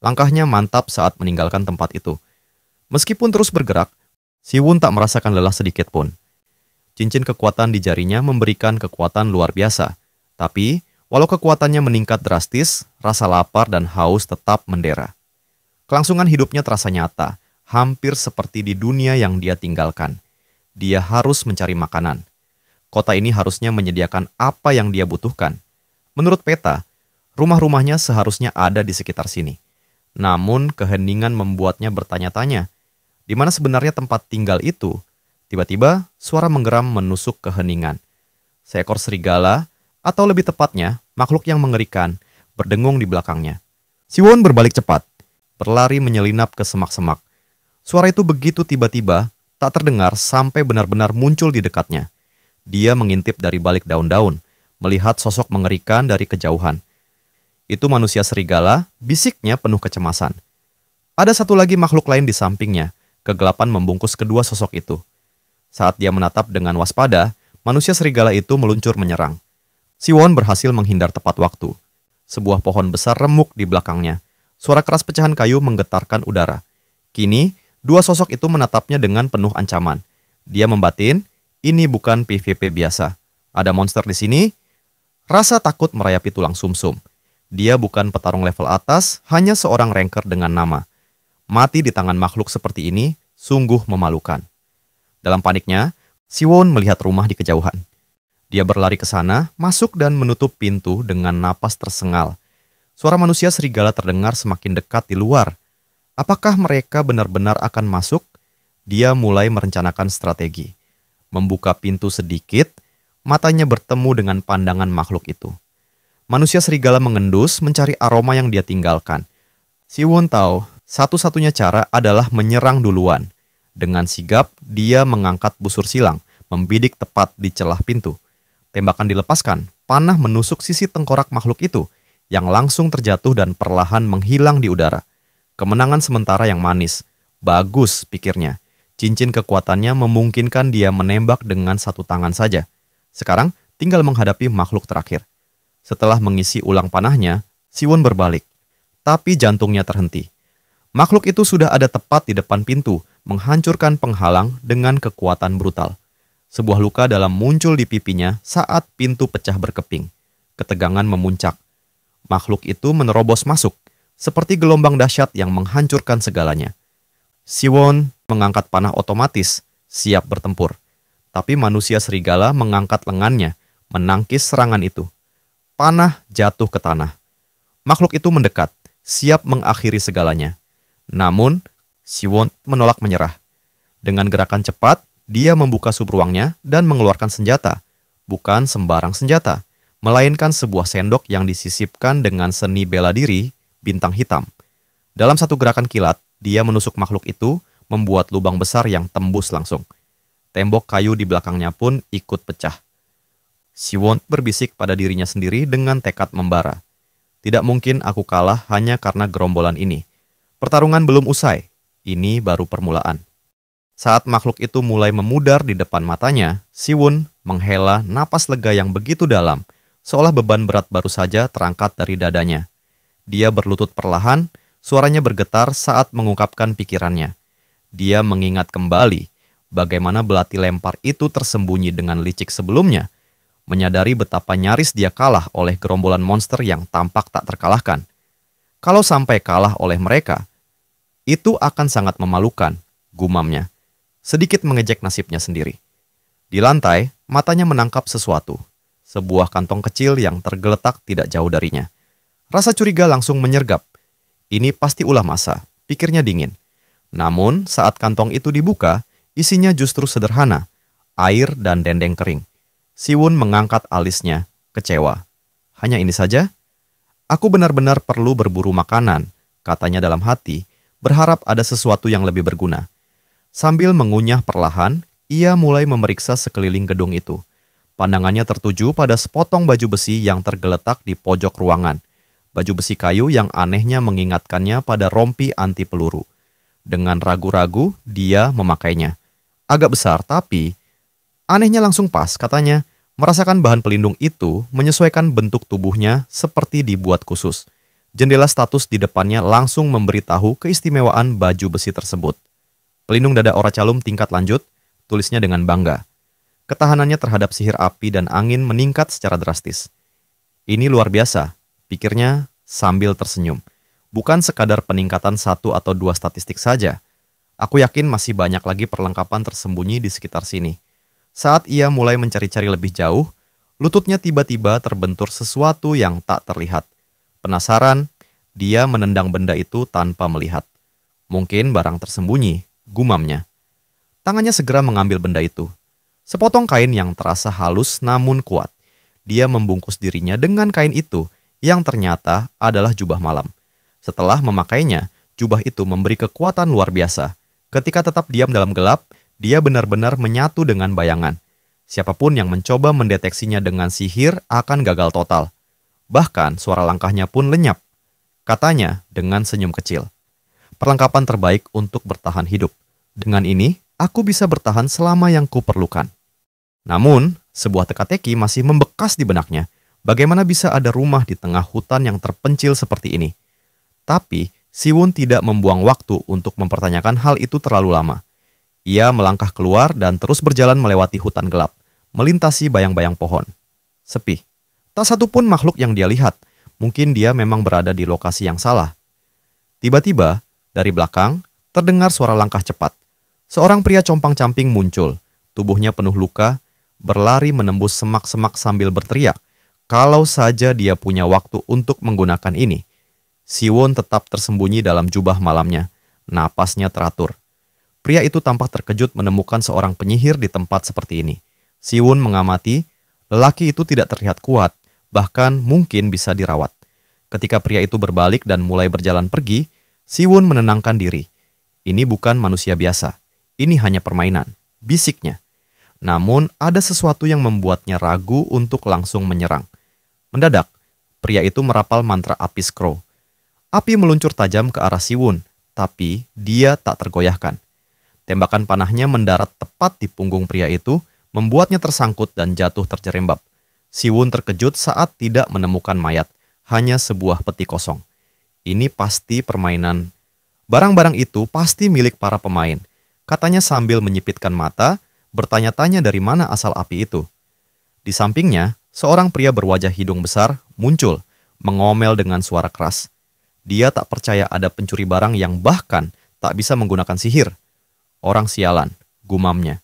Langkahnya mantap saat meninggalkan tempat itu. Meskipun terus bergerak, Siwon tak merasakan lelah sedikit pun. Cincin kekuatan di jarinya memberikan kekuatan luar biasa. Tapi, walau kekuatannya meningkat drastis, rasa lapar dan haus tetap mendera. Kelangsungan hidupnya terasa nyata, hampir seperti di dunia yang dia tinggalkan. Dia harus mencari makanan. Kota ini harusnya menyediakan apa yang dia butuhkan. Menurut peta, rumah-rumahnya seharusnya ada di sekitar sini. Namun keheningan membuatnya bertanya-tanya, di mana sebenarnya tempat tinggal itu? Tiba-tiba suara menggeram menusuk keheningan. Seekor serigala, atau lebih tepatnya makhluk yang mengerikan, berdengung di belakangnya. Siwon berbalik cepat, berlari menyelinap ke semak-semak. Suara itu begitu tiba-tiba, tak terdengar sampai benar-benar muncul di dekatnya. Dia mengintip dari balik daun-daun, melihat sosok mengerikan dari kejauhan. Itu manusia serigala, bisiknya penuh kecemasan. Ada satu lagi makhluk lain di sampingnya, kegelapan membungkus kedua sosok itu. Saat dia menatap dengan waspada, manusia serigala itu meluncur menyerang. Siwon berhasil menghindar tepat waktu. Sebuah pohon besar remuk di belakangnya. Suara keras pecahan kayu menggetarkan udara. Kini, dua sosok itu menatapnya dengan penuh ancaman. Dia membatin, ini bukan PvP biasa. Ada monster di sini. Rasa takut merayapi tulang sumsum. Dia bukan petarung level atas, hanya seorang ranker dengan nama. Mati di tangan makhluk seperti ini sungguh memalukan. Dalam paniknya, Siwon melihat rumah di kejauhan. Dia berlari ke sana, masuk dan menutup pintu dengan napas tersengal. Suara manusia serigala terdengar semakin dekat di luar. Apakah mereka benar-benar akan masuk? Dia mulai merencanakan strategi. Membuka pintu sedikit, matanya bertemu dengan pandangan makhluk itu. Manusia serigala mengendus mencari aroma yang dia tinggalkan. Siwon tahu, satu-satunya cara adalah menyerang duluan. Dengan sigap, dia mengangkat busur silang, membidik tepat di celah pintu. Tembakan dilepaskan, panah menusuk sisi tengkorak makhluk itu, yang langsung terjatuh dan perlahan menghilang di udara. Kemenangan sementara yang manis. Bagus, pikirnya. Cincin kekuatannya memungkinkan dia menembak dengan satu tangan saja. Sekarang, tinggal menghadapi makhluk terakhir. Setelah mengisi ulang panahnya, Siwon berbalik. Tapi jantungnya terhenti. Makhluk itu sudah ada tepat di depan pintu, menghancurkan penghalang dengan kekuatan brutal. Sebuah luka dalam muncul di pipinya saat pintu pecah berkeping. Ketegangan memuncak. Makhluk itu menerobos masuk, seperti gelombang dahsyat yang menghancurkan segalanya. Siwon mengangkat panah otomatis, siap bertempur. Tapi manusia serigala mengangkat lengannya, menangkis serangan itu. Panah jatuh ke tanah. Makhluk itu mendekat, siap mengakhiri segalanya. Namun, Siwon menolak menyerah. Dengan gerakan cepat, dia membuka sub ruangnya dan mengeluarkan senjata. Bukan sembarang senjata, melainkan sebuah sendok yang disisipkan dengan seni bela diri bintang hitam. Dalam satu gerakan kilat, dia menusuk makhluk itu, membuat lubang besar yang tembus langsung. Tembok kayu di belakangnya pun ikut pecah. Siwon berbisik pada dirinya sendiri dengan tekad membara. Tidak mungkin aku kalah hanya karena gerombolan ini. Pertarungan belum usai. Ini baru permulaan. Saat makhluk itu mulai memudar di depan matanya, Siwon menghela napas lega yang begitu dalam, seolah beban berat baru saja terangkat dari dadanya. Dia berlutut perlahan, suaranya bergetar saat mengungkapkan pikirannya. Dia mengingat kembali bagaimana belati lempar itu tersembunyi dengan licik sebelumnya, menyadari betapa nyaris dia kalah oleh gerombolan monster yang tampak tak terkalahkan. Kalau sampai kalah oleh mereka, itu akan sangat memalukan, gumamnya. Sedikit mengejek nasibnya sendiri. Di lantai, matanya menangkap sesuatu. Sebuah kantong kecil yang tergeletak tidak jauh darinya. Rasa curiga langsung menyergap. Ini pasti ulah massa, pikirnya dingin. Namun, saat kantong itu dibuka, isinya justru sederhana, air dan dendeng kering. Siwon mengangkat alisnya, kecewa. Hanya ini saja? Aku benar-benar perlu berburu makanan, katanya dalam hati, berharap ada sesuatu yang lebih berguna. Sambil mengunyah perlahan, ia mulai memeriksa sekeliling gedung itu. Pandangannya tertuju pada sepotong baju besi yang tergeletak di pojok ruangan. Baju besi kayu yang anehnya mengingatkannya pada rompi anti peluru. Dengan ragu-ragu, dia memakainya. Agak besar, tapi anehnya langsung pas, katanya. Merasakan bahan pelindung itu menyesuaikan bentuk tubuhnya seperti dibuat khusus. Jendela status di depannya langsung memberitahu keistimewaan baju besi tersebut. Pelindung dada orachalum tingkat lanjut, tulisnya dengan bangga. Ketahanannya terhadap sihir api dan angin meningkat secara drastis. Ini luar biasa, pikirnya sambil tersenyum. Bukan sekadar peningkatan 1 atau 2 statistik saja. Aku yakin masih banyak lagi perlengkapan tersembunyi di sekitar sini. Saat ia mulai mencari-cari lebih jauh, lututnya tiba-tiba terbentur sesuatu yang tak terlihat. Penasaran, dia menendang benda itu tanpa melihat. Mungkin barang tersembunyi, gumamnya. Tangannya segera mengambil benda itu. Sepotong kain yang terasa halus namun kuat. Dia membungkus dirinya dengan kain itu, yang ternyata adalah jubah malam. Setelah memakainya, jubah itu memberi kekuatan luar biasa. Ketika tetap diam dalam gelap, dia benar-benar menyatu dengan bayangan. Siapapun yang mencoba mendeteksinya dengan sihir akan gagal total. Bahkan suara langkahnya pun lenyap. Katanya dengan senyum kecil. Perlengkapan terbaik untuk bertahan hidup. Dengan ini, aku bisa bertahan selama yang kuperlukan. Namun, sebuah teka-teki masih membekas di benaknya. Bagaimana bisa ada rumah di tengah hutan yang terpencil seperti ini? Tapi, Siwon tidak membuang waktu untuk mempertanyakan hal itu terlalu lama. Ia melangkah keluar dan terus berjalan melewati hutan gelap, melintasi bayang-bayang pohon. Sepi. Tak satu pun makhluk yang dia lihat. Mungkin dia memang berada di lokasi yang salah. Tiba-tiba, dari belakang, terdengar suara langkah cepat. Seorang pria compang-camping muncul. Tubuhnya penuh luka, berlari menembus semak-semak sambil berteriak. Kalau saja dia punya waktu untuk menggunakan ini. Siwon tetap tersembunyi dalam jubah malamnya. Napasnya teratur. Pria itu tampak terkejut menemukan seorang penyihir di tempat seperti ini. Siwon mengamati, lelaki itu tidak terlihat kuat, bahkan mungkin bisa dirawat. Ketika pria itu berbalik dan mulai berjalan pergi, Siwon menenangkan diri. Ini bukan manusia biasa, ini hanya permainan, bisiknya. Namun ada sesuatu yang membuatnya ragu untuk langsung menyerang. Mendadak, pria itu merapal mantra api Skro. Api meluncur tajam ke arah Siwon, tapi dia tak tergoyahkan. Tembakan panahnya mendarat tepat di punggung pria itu, membuatnya tersangkut dan jatuh terjerembab. Siwon terkejut saat tidak menemukan mayat, hanya sebuah peti kosong. Ini pasti permainan. Barang-barang itu pasti milik para pemain, katanya sambil menyipitkan mata, bertanya-tanya dari mana asal api itu. Di sampingnya, seorang pria berwajah hidung besar muncul, mengomel dengan suara keras. Dia tak percaya ada pencuri barang yang bahkan tak bisa menggunakan sihir. Orang sialan, gumamnya.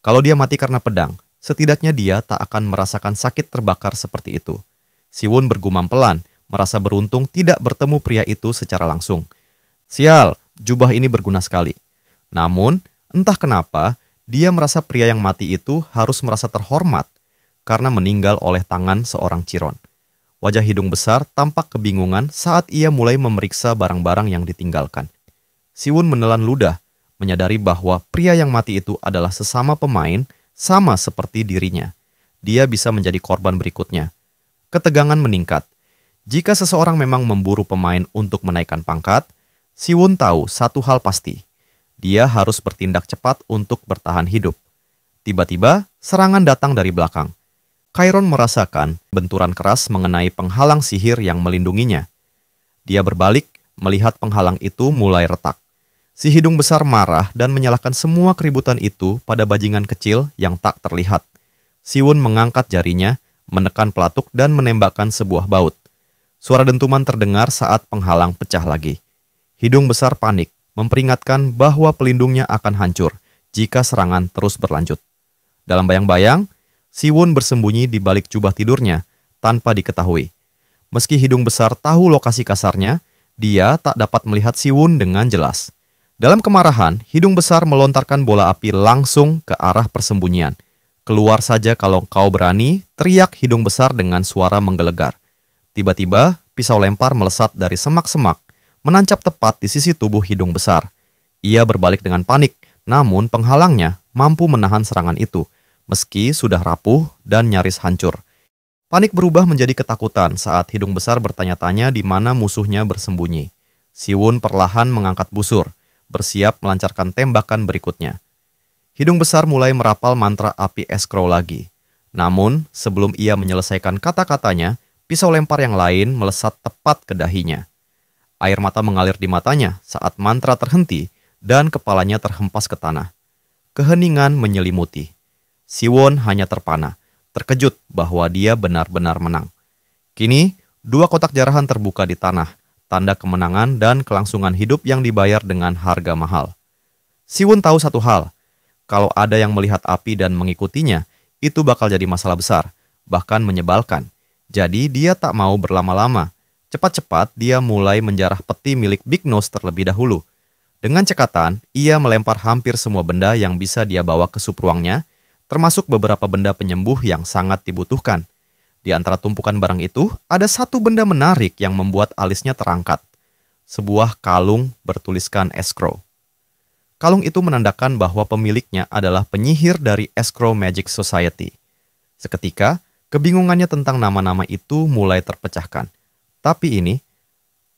Kalau dia mati karena pedang, setidaknya dia tak akan merasakan sakit terbakar seperti itu. Siwon bergumam pelan, merasa beruntung tidak bertemu pria itu secara langsung. Sial, jubah ini berguna sekali. Namun, entah kenapa, dia merasa pria yang mati itu harus merasa terhormat karena meninggal oleh tangan seorang Chiron. Wajah hidung besar tampak kebingungan saat ia mulai memeriksa barang-barang yang ditinggalkan. Siwon menelan ludah, menyadari bahwa pria yang mati itu adalah sesama pemain, sama seperti dirinya. Dia bisa menjadi korban berikutnya. Ketegangan meningkat. Jika seseorang memang memburu pemain untuk menaikkan pangkat, Siwon tahu satu hal pasti. Dia harus bertindak cepat untuk bertahan hidup. Tiba-tiba, serangan datang dari belakang. Chiron merasakan benturan keras mengenai penghalang sihir yang melindunginya. Dia berbalik, melihat penghalang itu mulai retak. Si hidung besar marah dan menyalahkan semua keributan itu pada bajingan kecil yang tak terlihat. Siwon mengangkat jarinya, menekan pelatuk dan menembakkan sebuah baut. Suara dentuman terdengar saat penghalang pecah lagi. Hidung besar panik, memperingatkan bahwa pelindungnya akan hancur jika serangan terus berlanjut. Dalam bayang-bayang, Siwon bersembunyi di balik jubah tidurnya tanpa diketahui. Meski hidung besar tahu lokasi kasarnya, dia tak dapat melihat Siwon dengan jelas. Dalam kemarahan, hidung besar melontarkan bola api langsung ke arah persembunyian. Keluar saja kalau kau berani, teriak hidung besar dengan suara menggelegar. Tiba-tiba, pisau lempar melesat dari semak-semak, menancap tepat di sisi tubuh hidung besar. Ia berbalik dengan panik, namun penghalangnya mampu menahan serangan itu, meski sudah rapuh dan nyaris hancur. Panik berubah menjadi ketakutan saat hidung besar bertanya-tanya di mana musuhnya bersembunyi. Siwon perlahan mengangkat busur, bersiap melancarkan tembakan berikutnya. Hidung besar mulai merapal mantra api escrow lagi. Namun, sebelum ia menyelesaikan kata-katanya, pisau lempar yang lain melesat tepat ke dahinya. Air mata mengalir di matanya saat mantra terhenti dan kepalanya terhempas ke tanah. Keheningan menyelimuti. Siwon hanya terpana, terkejut bahwa dia benar-benar menang. Kini, 2 kotak jarahan terbuka di tanah, tanda kemenangan dan kelangsungan hidup yang dibayar dengan harga mahal. Siwon tahu satu hal, kalau ada yang melihat api dan mengikutinya, itu bakal jadi masalah besar, bahkan menyebalkan. Jadi dia tak mau berlama-lama. Cepat-cepat dia mulai menjarah peti milik Big Nose terlebih dahulu. Dengan cekatan, ia melempar hampir semua benda yang bisa dia bawa ke sup ruangnya, termasuk beberapa benda penyembuh yang sangat dibutuhkan. Di antara tumpukan barang itu, ada satu benda menarik yang membuat alisnya terangkat. Sebuah kalung bertuliskan escrow. Kalung itu menandakan bahwa pemiliknya adalah penyihir dari Escrow Magic Society. Seketika, kebingungannya tentang nama-nama itu mulai terpecahkan. Tapi ini,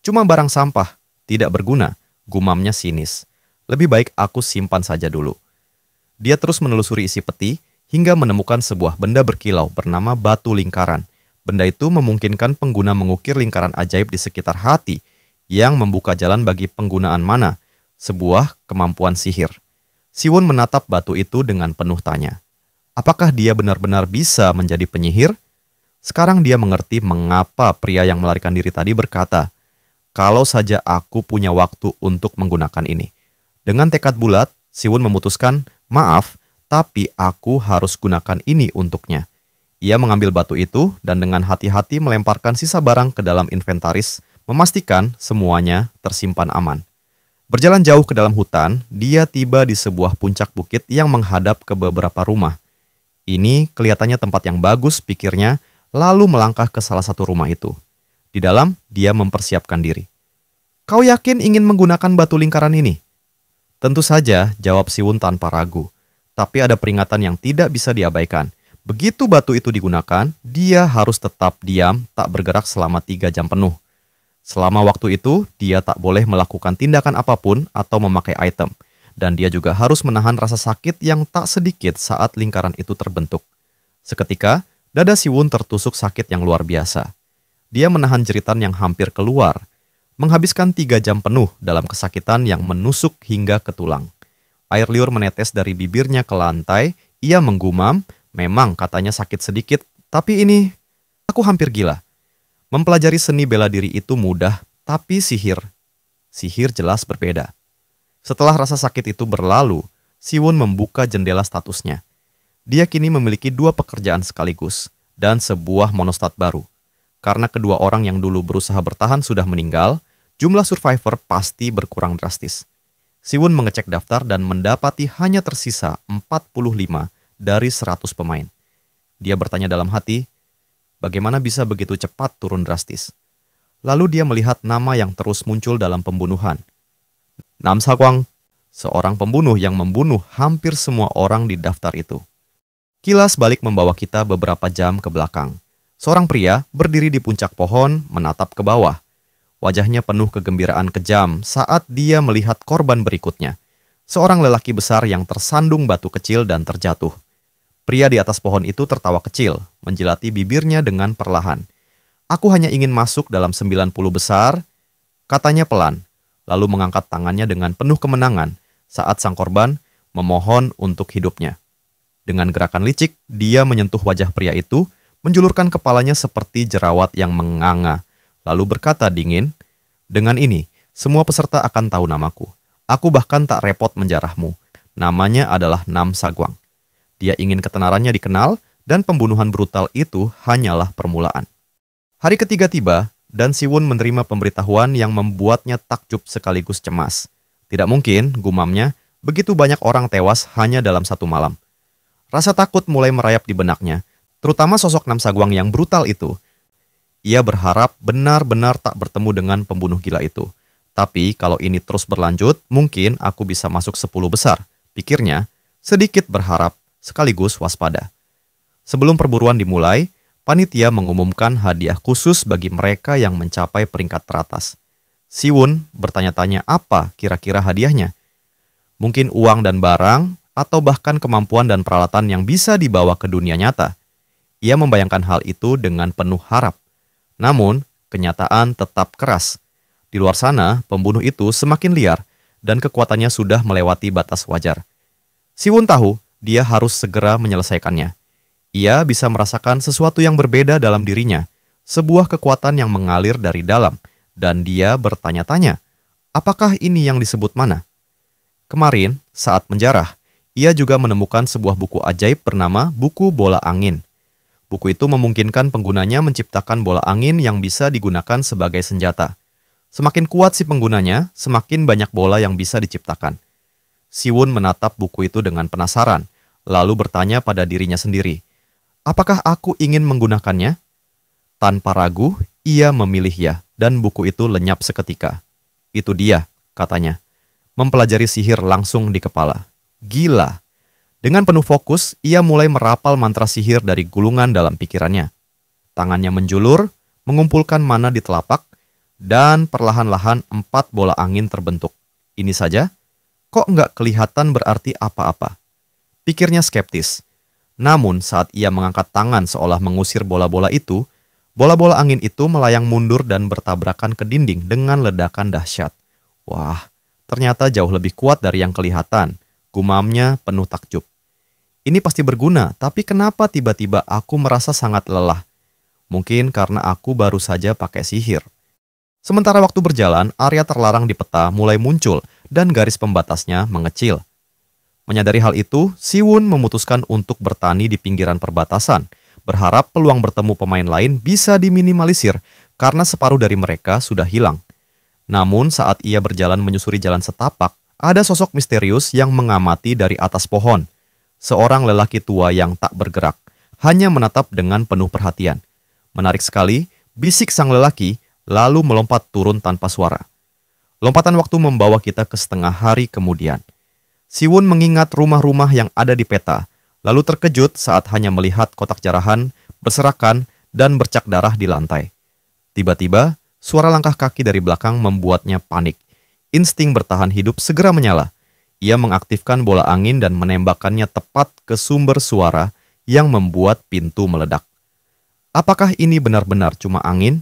cuma barang sampah, tidak berguna, gumamnya sinis. Lebih baik aku simpan saja dulu. Dia terus menelusuri isi peti, hingga menemukan sebuah benda berkilau bernama batu lingkaran. Benda itu memungkinkan pengguna mengukir lingkaran ajaib di sekitar hati yang membuka jalan bagi penggunaan mana, sebuah kemampuan sihir. Siwon menatap batu itu dengan penuh tanya. Apakah dia benar-benar bisa menjadi penyihir? Sekarang dia mengerti mengapa pria yang melarikan diri tadi berkata, "Kalau saja aku punya waktu untuk menggunakan ini." Dengan tekad bulat, Siwon memutuskan, "Maaf, tapi aku harus gunakan ini untuknya." Ia mengambil batu itu dan dengan hati-hati melemparkan sisa barang ke dalam inventaris, memastikan semuanya tersimpan aman. Berjalan jauh ke dalam hutan, dia tiba di sebuah puncak bukit yang menghadap ke beberapa rumah. Ini kelihatannya tempat yang bagus, pikirnya, lalu melangkah ke salah satu rumah itu. Di dalam, dia mempersiapkan diri. "Kau yakin ingin menggunakan batu lingkaran ini?" "Tentu saja," jawab Siwon tanpa ragu. Tapi ada peringatan yang tidak bisa diabaikan. Begitu batu itu digunakan, dia harus tetap diam, tak bergerak selama 3 jam penuh. Selama waktu itu, dia tak boleh melakukan tindakan apapun atau memakai item. Dan dia juga harus menahan rasa sakit yang tak sedikit saat lingkaran itu terbentuk. Seketika, Dada Siwon tertusuk sakit yang luar biasa. Dia menahan jeritan yang hampir keluar, menghabiskan 3 jam penuh dalam kesakitan yang menusuk hingga ke tulang. Air liur menetes dari bibirnya ke lantai, ia menggumam, memang katanya sakit sedikit, tapi ini, aku hampir gila. Mempelajari seni bela diri itu mudah, tapi sihir jelas berbeda. Setelah rasa sakit itu berlalu, Siwon membuka jendela statusnya. Dia kini memiliki 2 pekerjaan sekaligus, dan sebuah monostat baru. Karena kedua orang yang dulu berusaha bertahan sudah meninggal, jumlah survivor pasti berkurang drastis. Siwon mengecek daftar dan mendapati hanya tersisa 45 dari 100 pemain. Dia bertanya dalam hati, bagaimana bisa begitu cepat turun drastis? Lalu dia melihat nama yang terus muncul dalam pembunuhan. Nam Sakwang, seorang pembunuh yang membunuh hampir semua orang di daftar itu. Kilas balik membawa kita beberapa jam ke belakang. Seorang pria berdiri di puncak pohon menatap ke bawah. Wajahnya penuh kegembiraan kejam saat dia melihat korban berikutnya. Seorang lelaki besar yang tersandung batu kecil dan terjatuh. Pria di atas pohon itu tertawa kecil, menjilati bibirnya dengan perlahan. Aku hanya ingin masuk dalam 90 besar, katanya pelan, lalu mengangkat tangannya dengan penuh kemenangan saat sang korban memohon untuk hidupnya. Dengan gerakan licik, dia menyentuh wajah pria itu, menjulurkan kepalanya seperti jerawat yang menganga, lalu berkata dingin, dengan ini, semua peserta akan tahu namaku. Aku bahkan tak repot menjarahmu. Namanya adalah Nam Sakwang. Dia ingin ketenarannya dikenal, dan pembunuhan brutal itu hanyalah permulaan. Hari ketiga tiba, dan Siwon menerima pemberitahuan yang membuatnya takjub sekaligus cemas. Tidak mungkin, gumamnya, begitu banyak orang tewas hanya dalam 1 malam. Rasa takut mulai merayap di benaknya, terutama sosok Nam Sakwang yang brutal itu. Ia berharap benar-benar tak bertemu dengan pembunuh gila itu. Tapi kalau ini terus berlanjut, mungkin aku bisa masuk 10 besar. Pikirnya, sedikit berharap, sekaligus waspada. Sebelum perburuan dimulai, panitia mengumumkan hadiah khusus bagi mereka yang mencapai peringkat teratas. Siwon bertanya-tanya apa kira-kira hadiahnya. Mungkin uang dan barang, atau bahkan kemampuan dan peralatan yang bisa dibawa ke dunia nyata. Ia membayangkan hal itu dengan penuh harap. Namun, kenyataan tetap keras. Di luar sana, pembunuh itu semakin liar, dan kekuatannya sudah melewati batas wajar. Siwon tahu, dia harus segera menyelesaikannya. Ia bisa merasakan sesuatu yang berbeda dalam dirinya, sebuah kekuatan yang mengalir dari dalam, dan dia bertanya-tanya, apakah ini yang disebut mana? Kemarin, saat menjarah, ia juga menemukan sebuah buku ajaib bernama Buku Bola Angin. Buku itu memungkinkan penggunanya menciptakan bola angin yang bisa digunakan sebagai senjata. Semakin kuat si penggunanya, semakin banyak bola yang bisa diciptakan. Siwon menatap buku itu dengan penasaran, lalu bertanya pada dirinya sendiri, apakah aku ingin menggunakannya? Tanpa ragu, ia memilih ya, dan buku itu lenyap seketika. Itu dia, katanya. Mempelajari sihir langsung di kepala. Gila. Dengan penuh fokus, ia mulai merapal mantra sihir dari gulungan dalam pikirannya. Tangannya menjulur, mengumpulkan mana di telapak, dan perlahan-lahan 4 bola angin terbentuk. Ini saja? Kok nggak kelihatan berarti apa-apa? Pikirnya skeptis. Namun saat ia mengangkat tangan seolah mengusir bola-bola itu, bola-bola angin itu melayang mundur dan bertabrakan ke dinding dengan ledakan dahsyat. Wah, ternyata jauh lebih kuat dari yang kelihatan. Gumamnya penuh takjub. Ini pasti berguna, tapi kenapa tiba-tiba aku merasa sangat lelah? Mungkin karena aku baru saja pakai sihir. Sementara waktu berjalan, area terlarang di peta mulai muncul dan garis pembatasnya mengecil. Menyadari hal itu, Siwon memutuskan untuk bertani di pinggiran perbatasan, berharap peluang bertemu pemain lain bisa diminimalisir karena separuh dari mereka sudah hilang. Namun saat ia berjalan menyusuri jalan setapak, ada sosok misterius yang mengamati dari atas pohon. Seorang lelaki tua yang tak bergerak, hanya menatap dengan penuh perhatian. Menarik sekali, bisik sang lelaki, lalu melompat turun tanpa suara. Lompatan waktu membawa kita ke setengah hari kemudian. Siwon mengingat rumah-rumah yang ada di peta, lalu terkejut saat hanya melihat kotak jarahan, berserakan, dan bercak darah di lantai. Tiba-tiba, suara langkah kaki dari belakang membuatnya panik. Insting bertahan hidup segera menyala. Ia mengaktifkan bola angin dan menembakkannya tepat ke sumber suara yang membuat pintu meledak. Apakah ini benar-benar cuma angin?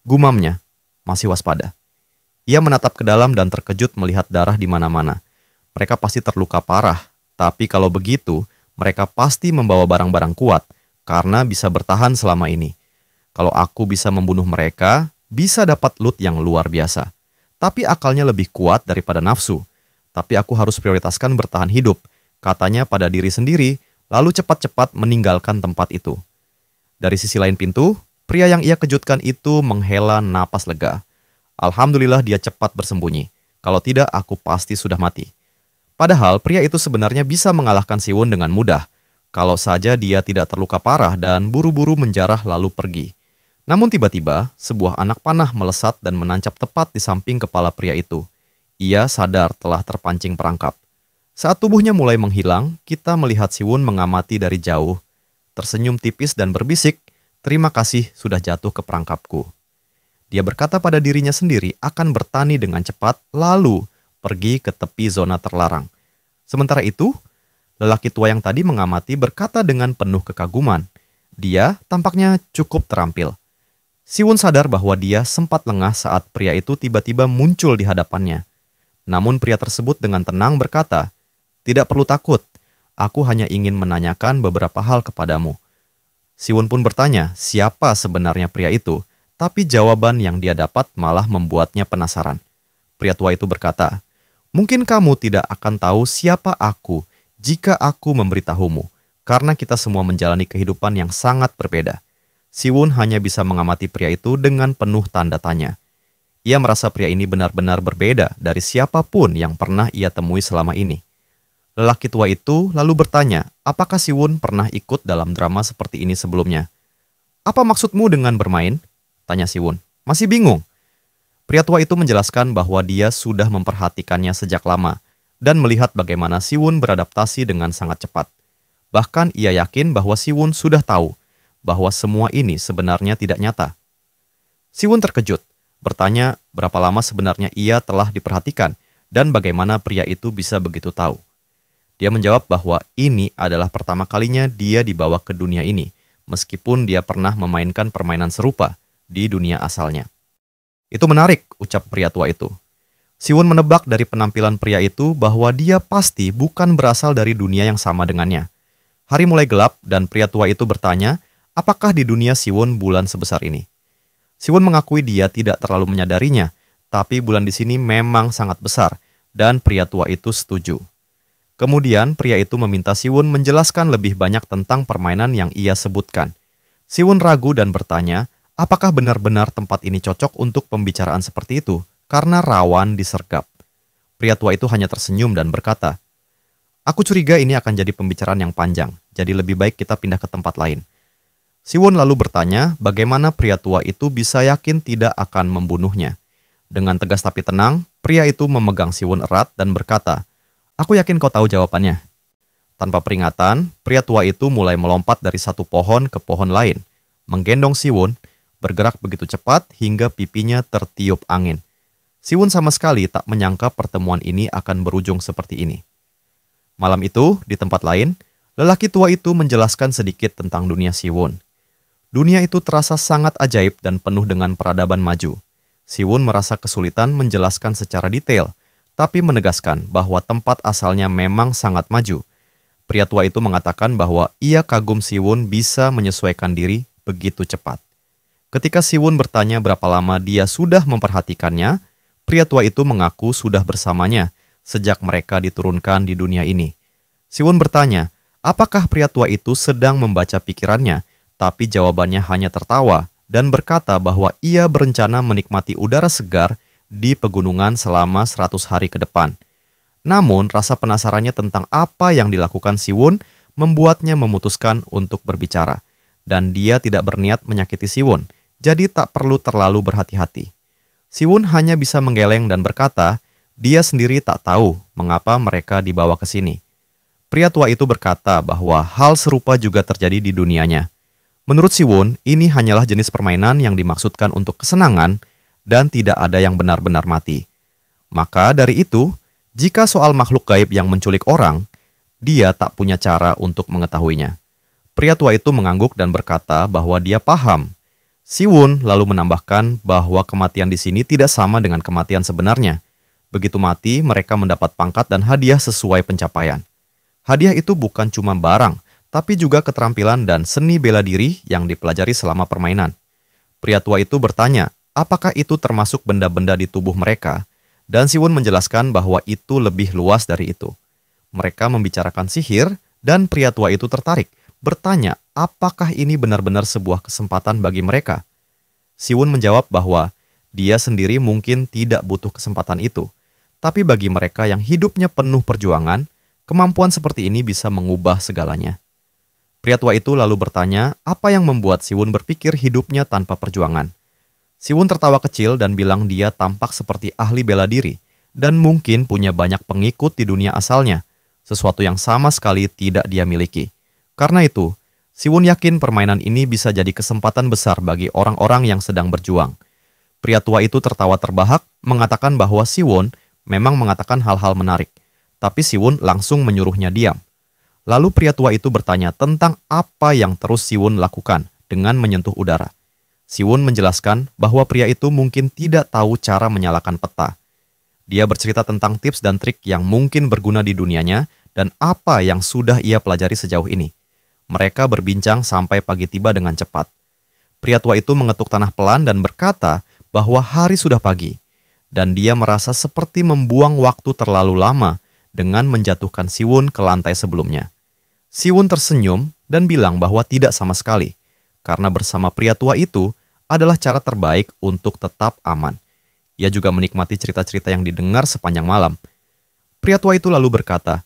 Gumamnya, masih waspada. Ia menatap ke dalam dan terkejut melihat darah di mana-mana. Mereka pasti terluka parah, tapi kalau begitu, mereka pasti membawa barang-barang kuat, karena bisa bertahan selama ini. Kalau aku bisa membunuh mereka, bisa dapat loot yang luar biasa. Tapi akalnya lebih kuat daripada nafsu. Tapi aku harus prioritaskan bertahan hidup, katanya pada diri sendiri, lalu cepat-cepat meninggalkan tempat itu. Dari sisi lain pintu, pria yang ia kejutkan itu menghela napas lega. Alhamdulillah dia cepat bersembunyi. Kalau tidak, aku pasti sudah mati. Padahal pria itu sebenarnya bisa mengalahkan Siwon dengan mudah, kalau saja dia tidak terluka parah dan buru-buru menjarah lalu pergi. Namun tiba-tiba, sebuah anak panah melesat dan menancap tepat di samping kepala pria itu. Ia sadar telah terpancing perangkap. Saat tubuhnya mulai menghilang, kita melihat Siwon mengamati dari jauh, tersenyum tipis dan berbisik, "Terima kasih sudah jatuh ke perangkapku." Dia berkata pada dirinya sendiri akan bertani dengan cepat, lalu pergi ke tepi zona terlarang. Sementara itu, lelaki tua yang tadi mengamati berkata dengan penuh kekaguman. Dia tampaknya cukup terampil. Siwon sadar bahwa dia sempat lengah saat pria itu tiba-tiba muncul di hadapannya. Namun pria tersebut dengan tenang berkata, "Tidak perlu takut, aku hanya ingin menanyakan beberapa hal kepadamu." Siwon pun bertanya siapa sebenarnya pria itu, tapi jawaban yang dia dapat malah membuatnya penasaran. Pria tua itu berkata, "Mungkin kamu tidak akan tahu siapa aku jika aku memberitahumu, karena kita semua menjalani kehidupan yang sangat berbeda." Siwon hanya bisa mengamati pria itu dengan penuh tanda tanya. Ia merasa pria ini benar-benar berbeda dari siapapun yang pernah ia temui selama ini. Lelaki tua itu lalu bertanya, apakah Siwon pernah ikut dalam drama seperti ini sebelumnya? "Apa maksudmu dengan bermain?" tanya Siwon. "Masih bingung?" Pria tua itu menjelaskan bahwa dia sudah memperhatikannya sejak lama dan melihat bagaimana Siwon beradaptasi dengan sangat cepat. Bahkan ia yakin bahwa Siwon sudah tahu bahwa semua ini sebenarnya tidak nyata. Siwon terkejut, bertanya berapa lama sebenarnya ia telah diperhatikan dan bagaimana pria itu bisa begitu tahu. Dia menjawab bahwa ini adalah pertama kalinya dia dibawa ke dunia ini, meskipun dia pernah memainkan permainan serupa di dunia asalnya. "Itu menarik," ucap pria tua itu. Siwon menebak dari penampilan pria itu bahwa dia pasti bukan berasal dari dunia yang sama dengannya. Hari mulai gelap dan pria tua itu bertanya, apakah di dunia Siwon bulan sebesar ini? Siwon mengakui dia tidak terlalu menyadarinya, tapi bulan di sini memang sangat besar, dan pria tua itu setuju. Kemudian pria itu meminta Siwon menjelaskan lebih banyak tentang permainan yang ia sebutkan. Siwon ragu dan bertanya, apakah benar-benar tempat ini cocok untuk pembicaraan seperti itu, karena rawan disergap. Pria tua itu hanya tersenyum dan berkata, "Aku curiga ini akan jadi pembicaraan yang panjang, jadi lebih baik kita pindah ke tempat lain." Siwon lalu bertanya bagaimana pria tua itu bisa yakin tidak akan membunuhnya. Dengan tegas tapi tenang, pria itu memegang Siwon erat dan berkata, "Aku yakin kau tahu jawabannya." Tanpa peringatan, pria tua itu mulai melompat dari satu pohon ke pohon lain, menggendong Siwon, bergerak begitu cepat hingga pipinya tertiup angin. Siwon sama sekali tak menyangka pertemuan ini akan berujung seperti ini. Malam itu, di tempat lain, lelaki tua itu menjelaskan sedikit tentang dunia Siwon. Dunia itu terasa sangat ajaib dan penuh dengan peradaban maju. Siwon merasa kesulitan menjelaskan secara detail, tapi menegaskan bahwa tempat asalnya memang sangat maju. Pria tua itu mengatakan bahwa ia kagum Siwon bisa menyesuaikan diri begitu cepat. Ketika Siwon bertanya berapa lama dia sudah memperhatikannya, pria tua itu mengaku sudah bersamanya sejak mereka diturunkan di dunia ini. Siwon bertanya, apakah pria tua itu sedang membaca pikirannya, tapi jawabannya hanya tertawa dan berkata bahwa ia berencana menikmati udara segar di pegunungan selama 100 hari ke depan. Namun, rasa penasarannya tentang apa yang dilakukan Siwon membuatnya memutuskan untuk berbicara, dan dia tidak berniat menyakiti Siwon, jadi tak perlu terlalu berhati-hati. Siwon hanya bisa menggeleng dan berkata, dia sendiri tak tahu mengapa mereka dibawa ke sini. Pria tua itu berkata bahwa hal serupa juga terjadi di dunianya. Menurut Siwon, ini hanyalah jenis permainan yang dimaksudkan untuk kesenangan dan tidak ada yang benar-benar mati. Maka dari itu, jika soal makhluk gaib yang menculik orang, dia tak punya cara untuk mengetahuinya. Pria tua itu mengangguk dan berkata bahwa dia paham. Siwon lalu menambahkan bahwa kematian di sini tidak sama dengan kematian sebenarnya. Begitu mati, mereka mendapat pangkat dan hadiah sesuai pencapaian. Hadiah itu bukan cuma barang, tapi juga keterampilan dan seni bela diri yang dipelajari selama permainan. Pria tua itu bertanya, apakah itu termasuk benda-benda di tubuh mereka? Dan Siwon menjelaskan bahwa itu lebih luas dari itu. Mereka membicarakan sihir, dan pria tua itu tertarik, bertanya apakah ini benar-benar sebuah kesempatan bagi mereka. Siwon menjawab bahwa dia sendiri mungkin tidak butuh kesempatan itu, tapi bagi mereka yang hidupnya penuh perjuangan, kemampuan seperti ini bisa mengubah segalanya. Pria tua itu lalu bertanya apa yang membuat Siwon berpikir hidupnya tanpa perjuangan. Siwon tertawa kecil dan bilang dia tampak seperti ahli bela diri dan mungkin punya banyak pengikut di dunia asalnya, sesuatu yang sama sekali tidak dia miliki. Karena itu, Siwon yakin permainan ini bisa jadi kesempatan besar bagi orang-orang yang sedang berjuang. Pria tua itu tertawa terbahak, mengatakan bahwa Siwon memang mengatakan hal-hal menarik, tapi Siwon langsung menyuruhnya diam. Lalu pria tua itu bertanya tentang apa yang terus Siwon lakukan dengan menyentuh udara. Siwon menjelaskan bahwa pria itu mungkin tidak tahu cara menyalakan peta. Dia bercerita tentang tips dan trik yang mungkin berguna di dunianya dan apa yang sudah ia pelajari sejauh ini. Mereka berbincang sampai pagi tiba dengan cepat. Pria tua itu mengetuk tanah pelan dan berkata bahwa hari sudah pagi, dan dia merasa seperti membuang waktu terlalu lama dengan menjatuhkan Siwon ke lantai sebelumnya. Siwon tersenyum dan bilang bahwa tidak sama sekali, karena bersama pria tua itu adalah cara terbaik untuk tetap aman. Ia juga menikmati cerita-cerita yang didengar sepanjang malam. Pria tua itu lalu berkata,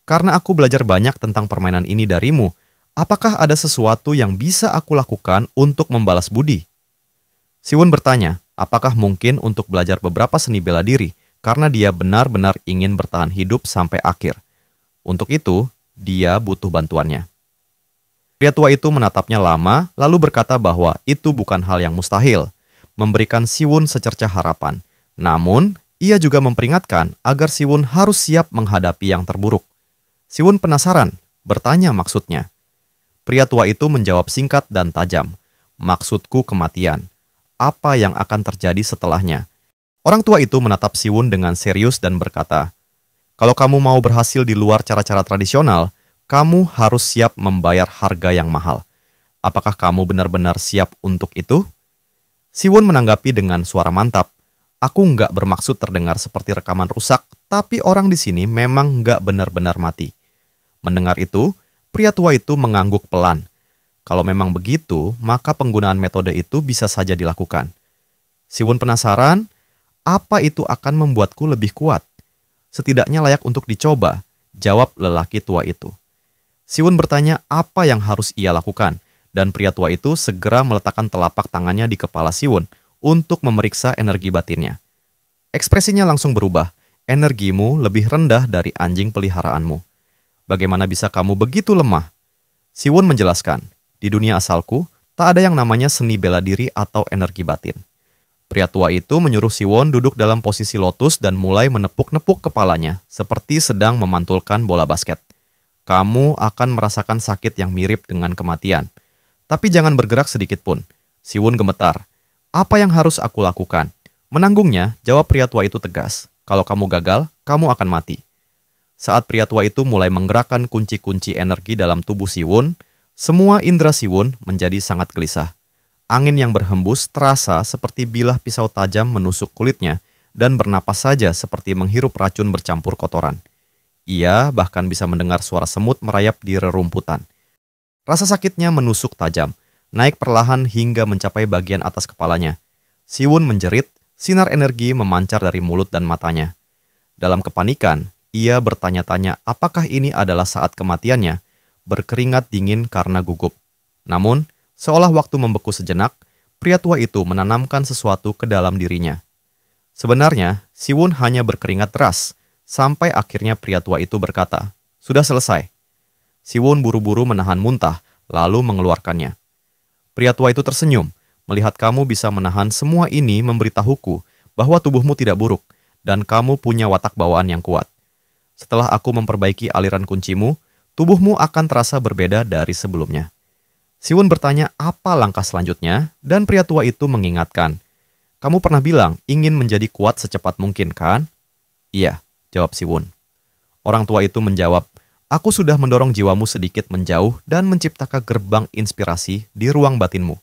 "Karena aku belajar banyak tentang permainan ini darimu, apakah ada sesuatu yang bisa aku lakukan untuk membalas budi?" Siwon bertanya, apakah mungkin untuk belajar beberapa seni bela diri, karena dia benar-benar ingin bertahan hidup sampai akhir. Untuk itu, dia butuh bantuannya. Pria tua itu menatapnya lama, lalu berkata bahwa itu bukan hal yang mustahil, memberikan Siwon secercah harapan. Namun, ia juga memperingatkan agar Siwon harus siap menghadapi yang terburuk. Siwon penasaran, bertanya maksudnya. Pria tua itu menjawab singkat dan tajam, "Maksudku kematian. Apa yang akan terjadi setelahnya?" Orang tua itu menatap Siwon dengan serius dan berkata, "Kalau kamu mau berhasil di luar cara-cara tradisional, kamu harus siap membayar harga yang mahal. Apakah kamu benar-benar siap untuk itu?" Siwon menanggapi dengan suara mantap, "Aku nggak bermaksud terdengar seperti rekaman rusak, tapi orang di sini memang nggak benar-benar mati." Mendengar itu, pria tua itu mengangguk pelan. Kalau memang begitu, maka penggunaan metode itu bisa saja dilakukan. Siwon penasaran, apa itu akan membuatku lebih kuat? Setidaknya layak untuk dicoba, jawab lelaki tua itu. Siwon bertanya apa yang harus ia lakukan, dan pria tua itu segera meletakkan telapak tangannya di kepala Siwon untuk memeriksa energi batinnya. Ekspresinya langsung berubah, "Energimu lebih rendah dari anjing peliharaanmu. Bagaimana bisa kamu begitu lemah?" Siwon menjelaskan, "Di dunia asalku, tak ada yang namanya seni bela diri atau energi batin." Pria tua itu menyuruh Siwon duduk dalam posisi lotus dan mulai menepuk-nepuk kepalanya, seperti sedang memantulkan bola basket. "Kamu akan merasakan sakit yang mirip dengan kematian. Tapi jangan bergerak sedikit pun." Siwon gemetar. "Apa yang harus aku lakukan?" "Menanggungnya," jawab pria tua itu tegas. "Kalau kamu gagal, kamu akan mati." Saat pria tua itu mulai menggerakkan kunci-kunci energi dalam tubuh Siwon, semua indera Siwon menjadi sangat gelisah. Angin yang berhembus terasa seperti bilah pisau tajam menusuk kulitnya dan bernapas saja seperti menghirup racun bercampur kotoran. Ia bahkan bisa mendengar suara semut merayap di rerumputan. Rasa sakitnya menusuk tajam, naik perlahan hingga mencapai bagian atas kepalanya. Siwon menjerit, sinar energi memancar dari mulut dan matanya. Dalam kepanikan, ia bertanya-tanya apakah ini adalah saat kematiannya, berkeringat dingin karena gugup. Namun, seolah waktu membeku sejenak, pria tua itu menanamkan sesuatu ke dalam dirinya. Sebenarnya, Siwon hanya berkeringat deras, sampai akhirnya pria tua itu berkata, "Sudah selesai." Siwon buru-buru menahan muntah, lalu mengeluarkannya. Pria tua itu tersenyum, "Melihat kamu bisa menahan semua ini memberitahuku bahwa tubuhmu tidak buruk, dan kamu punya watak bawaan yang kuat. Setelah aku memperbaiki aliran kuncimu, tubuhmu akan terasa berbeda dari sebelumnya. Siwon bertanya apa langkah selanjutnya, dan pria tua itu mengingatkan, "Kamu pernah bilang ingin menjadi kuat secepat mungkin, kan?" "Iya," jawab Siwon. Orang tua itu menjawab, "Aku sudah mendorong jiwamu sedikit menjauh dan menciptakan gerbang inspirasi di ruang batinmu.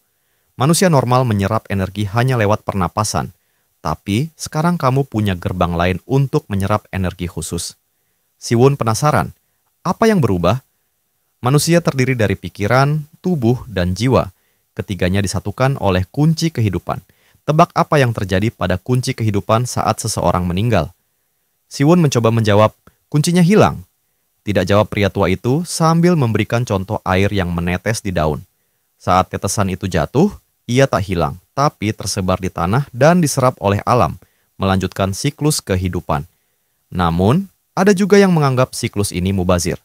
Manusia normal menyerap energi hanya lewat pernapasan, tapi sekarang kamu punya gerbang lain untuk menyerap energi khusus." Siwon penasaran, apa yang berubah? Manusia terdiri dari pikiran, tubuh, dan jiwa. Ketiganya disatukan oleh kunci kehidupan. Tebak apa yang terjadi pada kunci kehidupan saat seseorang meninggal? Siwon mencoba menjawab, "Kuncinya hilang." Tidak jawab pria tua itu sambil memberikan contoh air yang menetes di daun. Saat tetesan itu jatuh, ia tak hilang, tapi tersebar di tanah dan diserap oleh alam, melanjutkan siklus kehidupan. Namun, ada juga yang menganggap siklus ini mubazir.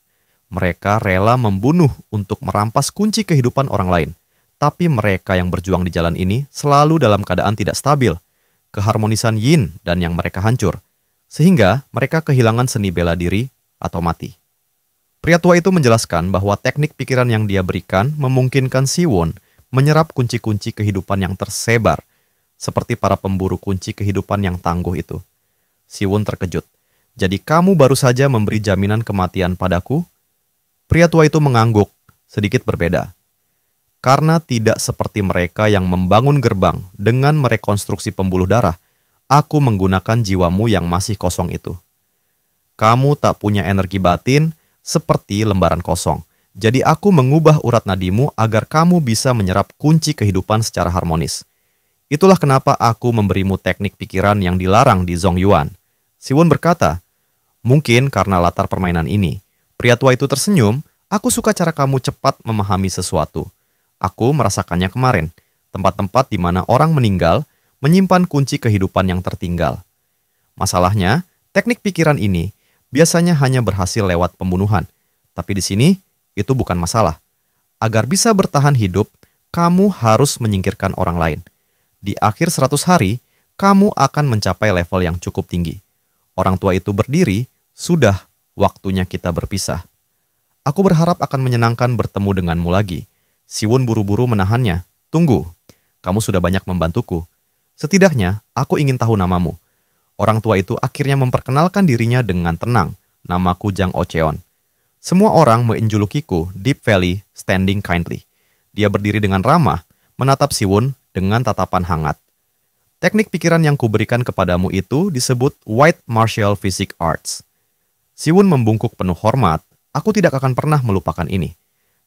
Mereka rela membunuh untuk merampas kunci kehidupan orang lain. Tapi mereka yang berjuang di jalan ini selalu dalam keadaan tidak stabil. Keharmonisan yin dan yang mereka hancur. Sehingga mereka kehilangan seni bela diri atau mati. Pria tua itu menjelaskan bahwa teknik pikiran yang dia berikan memungkinkan Siwon menyerap kunci-kunci kehidupan yang tersebar, seperti para pemburu kunci kehidupan yang tangguh itu. Siwon terkejut. "Jadi kamu baru saja memberi jaminan kematian padaku?" Pria tua itu mengangguk, sedikit berbeda. "Karena tidak seperti mereka yang membangun gerbang dengan merekonstruksi pembuluh darah, aku menggunakan jiwamu yang masih kosong itu. Kamu tak punya energi batin seperti lembaran kosong. Jadi aku mengubah urat nadimu agar kamu bisa menyerap kunci kehidupan secara harmonis. Itulah kenapa aku memberimu teknik pikiran yang dilarang di Zongyuan." Siwon berkata, "Mungkin karena latar permainan ini." Pria tua itu tersenyum, "Aku suka cara kamu cepat memahami sesuatu. Aku merasakannya kemarin, tempat-tempat di mana orang meninggal menyimpan kunci kehidupan yang tertinggal. Masalahnya, teknik pikiran ini biasanya hanya berhasil lewat pembunuhan. Tapi di sini, itu bukan masalah. Agar bisa bertahan hidup, kamu harus menyingkirkan orang lain. Di akhir 100 hari, kamu akan mencapai level yang cukup tinggi." Orang tua itu berdiri, "Sudah waktunya kita berpisah. Aku berharap akan menyenangkan bertemu denganmu lagi." Siwon buru-buru menahannya. "Tunggu, kamu sudah banyak membantuku. Setidaknya, aku ingin tahu namamu." Orang tua itu akhirnya memperkenalkan dirinya dengan tenang. "Namaku Jang Ocheon. Semua orang menjulukiku Deep Valley Standing Kindly." Dia berdiri dengan ramah, menatap Siwon dengan tatapan hangat. "Teknik pikiran yang kuberikan kepadamu itu disebut White Martial Physic Arts." Siwon membungkuk penuh hormat. "Aku tidak akan pernah melupakan ini."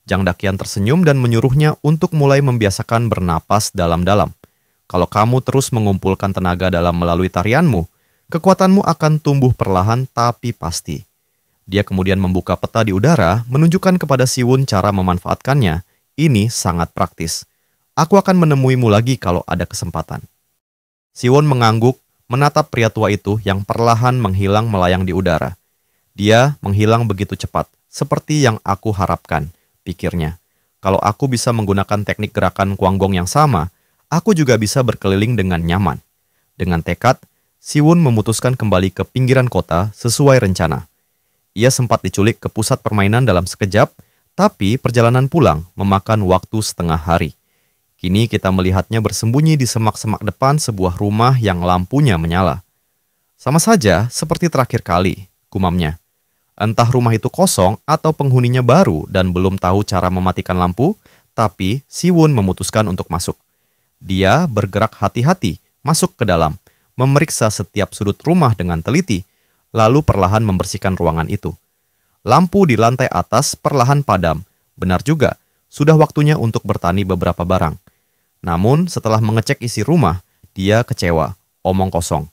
Jang Dakian tersenyum dan menyuruhnya untuk mulai membiasakan bernapas dalam-dalam. "Kalau kamu terus mengumpulkan tenaga dalam melalui tarianmu, kekuatanmu akan tumbuh perlahan tapi pasti." Dia kemudian membuka peta di udara, menunjukkan kepada Siwon cara memanfaatkannya. "Ini sangat praktis. Aku akan menemuimu lagi kalau ada kesempatan." Siwon mengangguk, menatap pria tua itu yang perlahan menghilang melayang di udara. "Dia menghilang begitu cepat, seperti yang aku harapkan," pikirnya. "Kalau aku bisa menggunakan teknik gerakan Guanggong yang sama, aku juga bisa berkeliling dengan nyaman." Dengan tekad, Siwon memutuskan kembali ke pinggiran kota sesuai rencana. Ia sempat diculik ke pusat permainan dalam sekejap, tapi perjalanan pulang memakan waktu setengah hari. Kini kita melihatnya bersembunyi di semak-semak depan sebuah rumah yang lampunya menyala. "Sama saja seperti terakhir kali," gumamnya. Entah rumah itu kosong atau penghuninya baru dan belum tahu cara mematikan lampu, tapi Siwon memutuskan untuk masuk. Dia bergerak hati-hati, masuk ke dalam, memeriksa setiap sudut rumah dengan teliti, lalu perlahan membersihkan ruangan itu. Lampu di lantai atas perlahan padam. Benar juga, sudah waktunya untuk bertani beberapa barang. Namun setelah mengecek isi rumah, dia kecewa, omong kosong.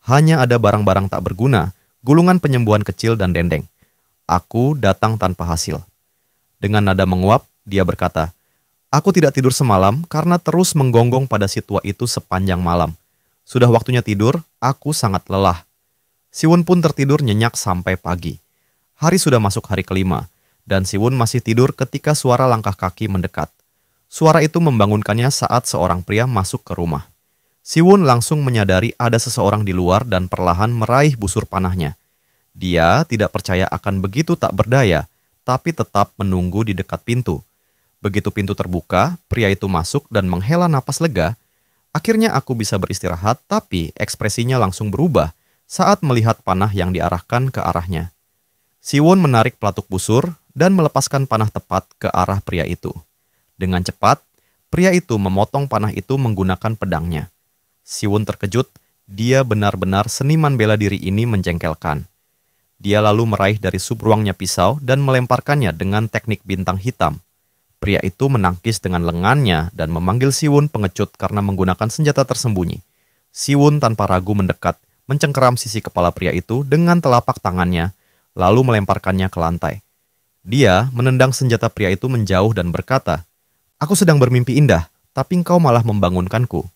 Hanya ada barang-barang tak berguna, gulungan penyembuhan kecil dan dendeng. "Aku datang tanpa hasil." Dengan nada menguap, dia berkata, "Aku tidak tidur semalam karena terus menggonggong pada si tua itu sepanjang malam. Sudah waktunya tidur, aku sangat lelah." Siwon pun tertidur nyenyak sampai pagi. Hari sudah masuk hari kelima, dan Siwon masih tidur ketika suara langkah kaki mendekat. Suara itu membangunkannya saat seorang pria masuk ke rumah. Siwon langsung menyadari ada seseorang di luar dan perlahan meraih busur panahnya. Dia tidak percaya akan begitu tak berdaya, tapi tetap menunggu di dekat pintu. Begitu pintu terbuka, pria itu masuk dan menghela napas lega. Akhirnya aku bisa beristirahat, tapi ekspresinya langsung berubah saat melihat panah yang diarahkan ke arahnya. Siwon menarik pelatuk busur dan melepaskan panah tepat ke arah pria itu. Dengan cepat, pria itu memotong panah itu menggunakan pedangnya. Siwon terkejut, dia benar-benar seniman bela diri ini menjengkelkan. Dia lalu meraih dari sub ruangnya pisau dan melemparkannya dengan teknik bintang hitam. Pria itu menangkis dengan lengannya dan memanggil Siwon pengecut karena menggunakan senjata tersembunyi. Siwon tanpa ragu mendekat, mencengkeram sisi kepala pria itu dengan telapak tangannya, lalu melemparkannya ke lantai. Dia menendang senjata pria itu menjauh dan berkata, "Aku sedang bermimpi indah, tapi engkau malah membangunkanku."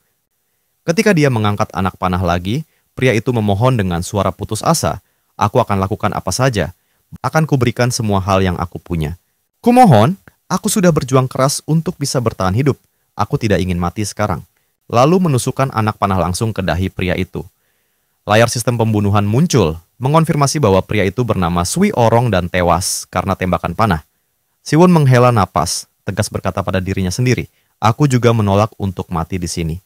Ketika dia mengangkat anak panah lagi, pria itu memohon dengan suara putus asa, "Aku akan lakukan apa saja. Akan kuberikan semua hal yang aku punya. Kumohon, aku sudah berjuang keras untuk bisa bertahan hidup. Aku tidak ingin mati sekarang." Lalu menusukkan anak panah langsung ke dahi pria itu. Layar sistem pembunuhan muncul, mengonfirmasi bahwa pria itu bernama Sui Orong dan tewas karena tembakan panah. Siwon menghela napas, tegas berkata pada dirinya sendiri, "Aku juga menolak untuk mati di sini.